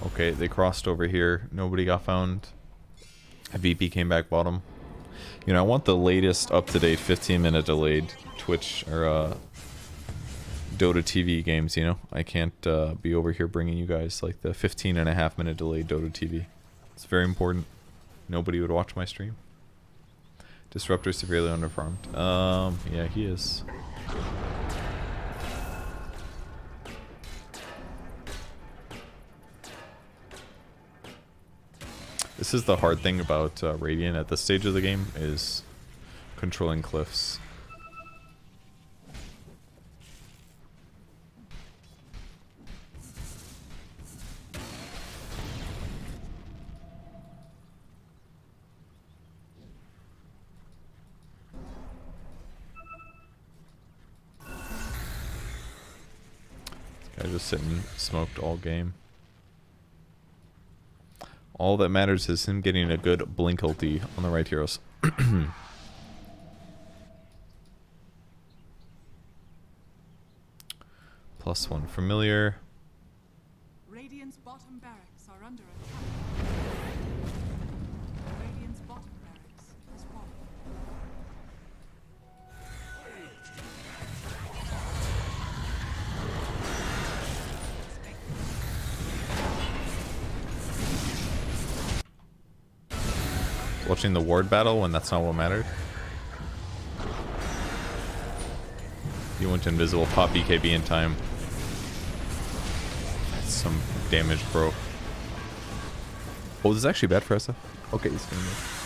Okay, they crossed over here. Nobody got found. VP came back bottom. You know, I want the latest up-to-date 15-minute delayed Twitch or Dota TV games, you know? I can't be over here bringing you guys like the 15.5-minute delayed Dota TV. It's very important. Nobody would watch my stream. Disruptor severely underfarmed. Yeah, he is. This is the hard thing about Radiant at this stage of the game, is controlling cliffs. This Guy just sitting smoked all game. All that matters is him getting a good blink ulti on the right heroes. +1 familiar. Radiant's bottom barracks are under attack. Radiant's bottom barracks has fallen. Watching the ward battle when that's not what mattered. He went invisible, pop BKB in time. That's some damage, bro. Oh, this is actually bad for us. Okay, he's gonna move.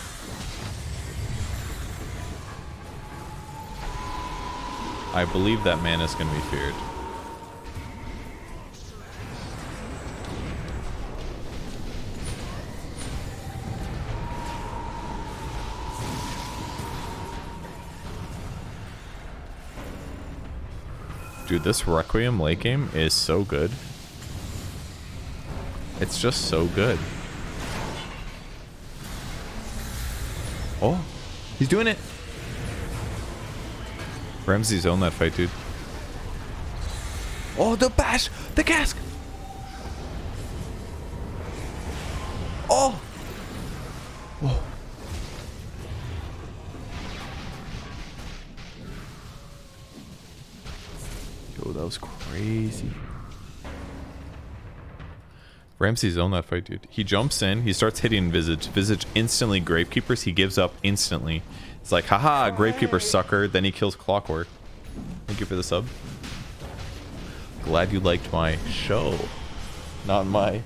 I believe that man is gonna be feared. Dude, this Requiem late game is so good. It's just so good. Oh, he's doing it. Ramsey's owned that fight, dude. Oh, the bash! The cask! Oh! Whoa. Yo, that was crazy. Ramsey's owned that fight, dude. He jumps in, he starts hitting Visage. Visage instantly Gravekeepers, he gives up instantly. It's like, haha, Gravekeeper sucker. Then he kills Clockwork. Thank you for the sub. Glad you liked my show. Not my...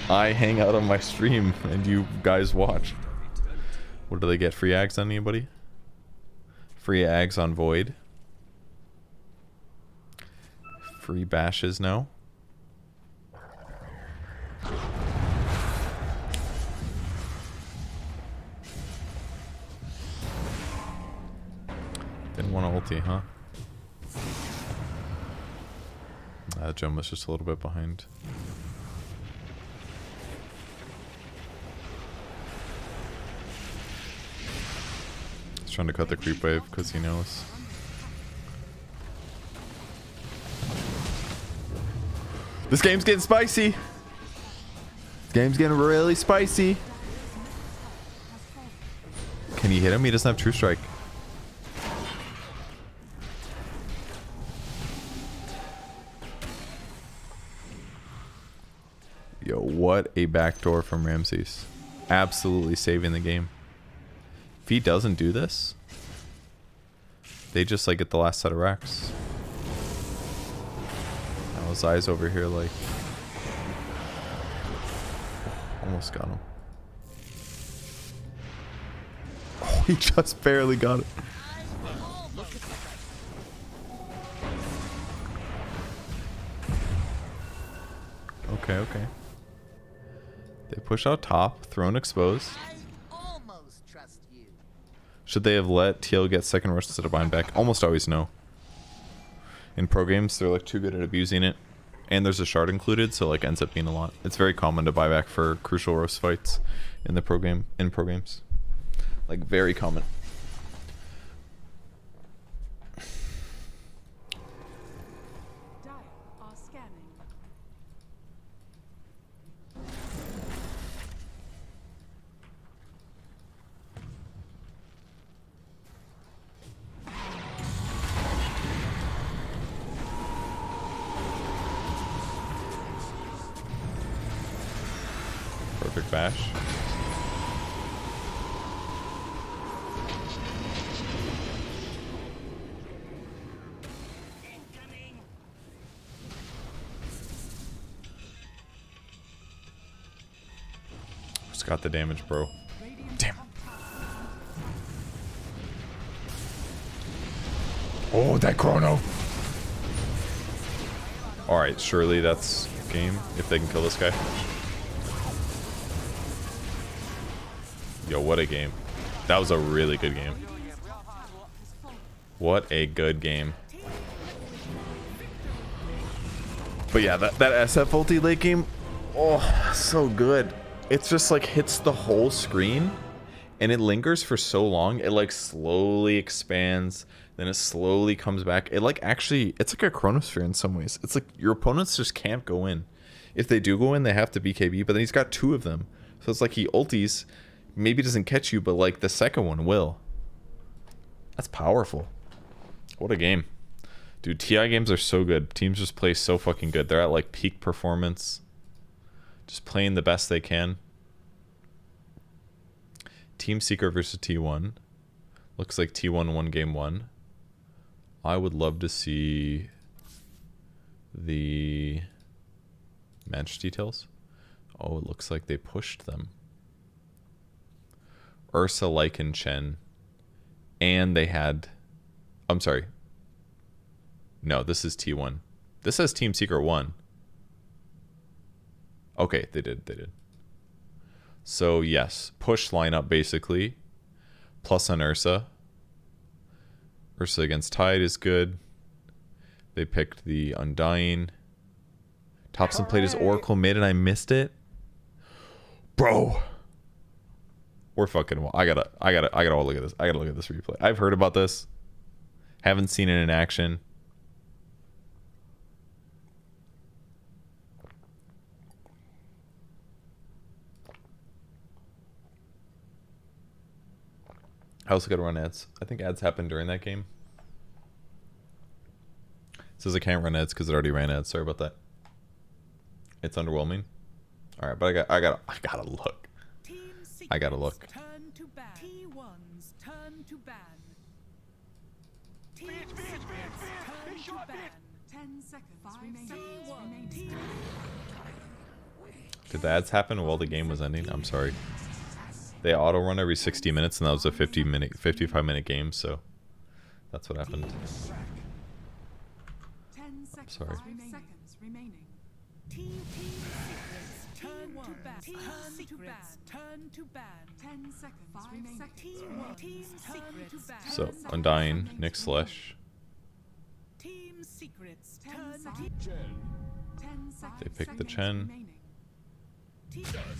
I hang out on my stream and you guys watch. What do they get? Free Ags on anybody? Free Ags on Void. Free bashes now. Didn't want to ulti, huh? Jum was just a little bit behind. He's trying to cut the creep wave because he knows. This game's getting spicy. This game's getting really spicy. Can he hit him? He doesn't have True Strike. Yo, what a backdoor from Ramses. Absolutely saving the game. If he doesn't do this, they just like get the last set of racks. Now his eyes over here like... Almost got him. Oh, he just barely got it. Okay, okay. They push out top, throne exposed. I almost trust you. Should they have let TL get second rush instead of buying back? Almost always no. In pro games, they're like too good at abusing it. And there's a shard included, so like ends up being a lot. It's very common to buy back for crucial roast fights in the pro games. Like very common. Dire are scanning. Perfect bash. Just got the damage, bro. Damn. Oh, that chrono. Alright, surely that's game if they can kill this guy. Yo, what a game. That was a really good game. What a good game. But yeah, that SF ulti late game, oh, so good. It's just like hits the whole screen and it lingers for so long. It like slowly expands, then it slowly comes back. It like actually, it's like a chronosphere in some ways. It's like your opponents just can't go in. If they do go in, they have to BKB, but then he's got 2 of them. So it's like he ulties, maybe doesn't catch you, but like the second one will. That's powerful. What a game. Dude, TI games are so good. Teams just play so fucking good. They're at like peak performance. Just playing the best they can. Team Secret versus T1. Looks like T1 won game 1. I would love to see the match details. Oh, it looks like they pushed them. Ursa, Lycan, Chen. And they had... I'm sorry. No, this is T1. This says Team Secret 1. Okay, they did. So, yes. Push lineup, basically. Plus on Ursa. Ursa against Tide is good. They picked the Undying. Thompson played his Oracle mid and I missed it. Bro. We're fucking... I gotta look at this. I gotta look at this replay. I've heard about this. Haven't seen it in action. I also got to run ads. I think ads happened during that game. It says I can't run ads because it already ran ads. Sorry about that. It's underwhelming. All right, but I gotta look. I gotta look. Turn to ban. T1's turn to ban. Team Secrets turn to ban. 10 seconds 5 remaining. seconds. Did the ads happen while the game was ending? I'm sorry. They auto run every 60 minutes, and that was a 55-minute game, so that's what happened. 10 seconds sorry. 5 seconds remaining. Team Secrets turn to ban. Team Secrets turn to ban. 10 seconds 5 remaining. Team Secrets to ban. So, Undying, Nick Slash. Team Secrets 10 turn seconds. to 10 seconds. They picked the 5 Chen. remaining.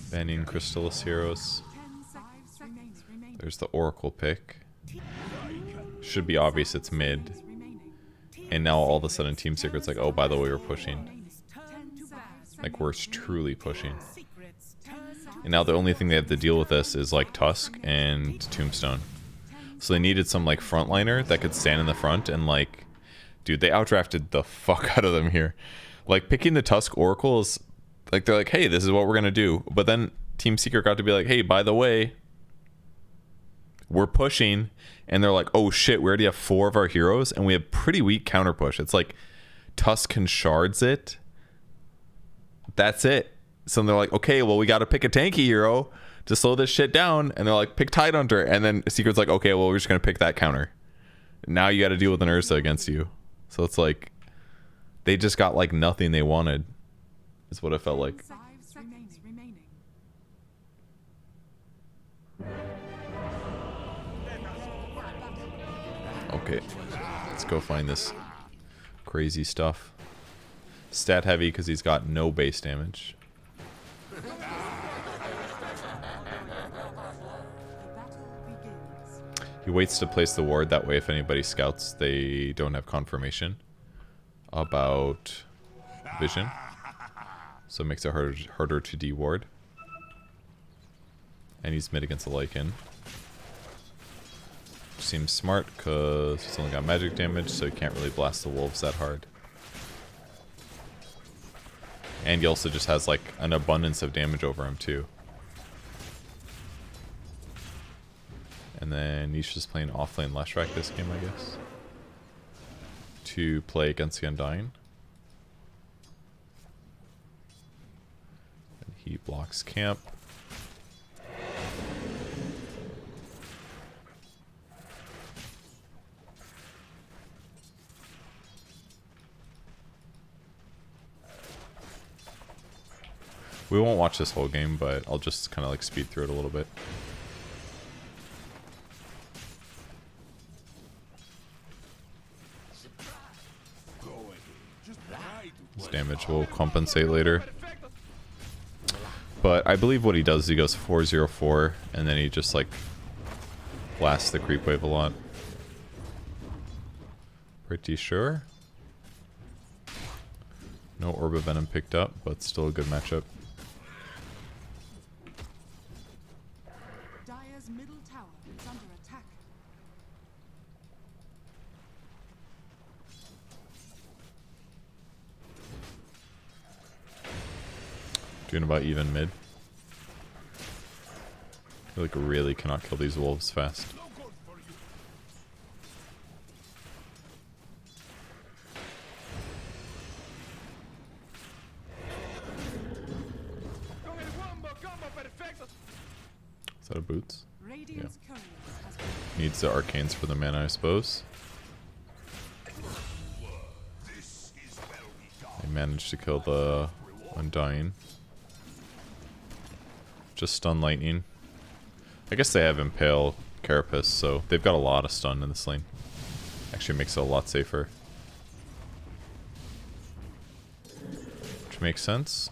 Banning Crystallis Heroes. 10 seconds remaining. There's the Oracle pick. Should be obvious it's mid. Remaining. And now all of a sudden Team Secret's like, oh, by the way, we're pushing. 10 seconds. Like, we're truly pushing. Secrets turn to And now the only thing they have to deal with this is like Tusk and Tombstone. So they needed some like frontliner that could stand in the front and like, dude, they outdrafted the fuck out of them here. Like picking the Tusk Oracle is like, they're like, hey, this is what we're gonna do. But then Team Secret got to be like, hey, by the way, we're pushing. And they're like, oh shit, we already have 4 of our heroes and we have pretty weak counter push. It's like Tusk can shards it. That's it. So they're like, okay, well, we got to pick a tanky hero to slow this shit down. And they're like, pick Tidehunter. And then Secret's like, okay, well, we're just going to pick that counter. Now you got to deal with an Ursa against you. So it's like, they just got like nothing they wanted, is what it felt like. 5 seconds remaining. Okay, let's go find this crazy stuff. Stat heavy because he's got no base damage. Battle begins. He waits to place the ward, that way if anybody scouts, they don't have confirmation about vision. So it makes it harder to de-ward. And he's mid against the Lycan. Seems smart because he's only got magic damage, so he can't really blast the wolves that hard. And he also just has like an abundance of damage over him too. And then Nisha's playing offlane Leshrac this game, I guess, to play against the Undying. And he blocks camp. We won't watch this whole game, but I'll just kind of like speed through it a little bit. He's damage will compensate later. But I believe what he does is he goes 4-0-4, and then he just like blasts the creep wave a lot. Pretty sure. No Orb of Venom picked up, but still a good matchup. Dire's middle tower is under attack. Doing about even mid. I feel like really cannot kill these wolves fast. Is that a boots? Radiant's courier has been Needs the arcanes for the mana, I suppose. They managed to kill the Undying. Just stun lightning. I guess they have Impale Carapace, so they've got a lot of stun in this lane. Actually makes it a lot safer. Which makes sense.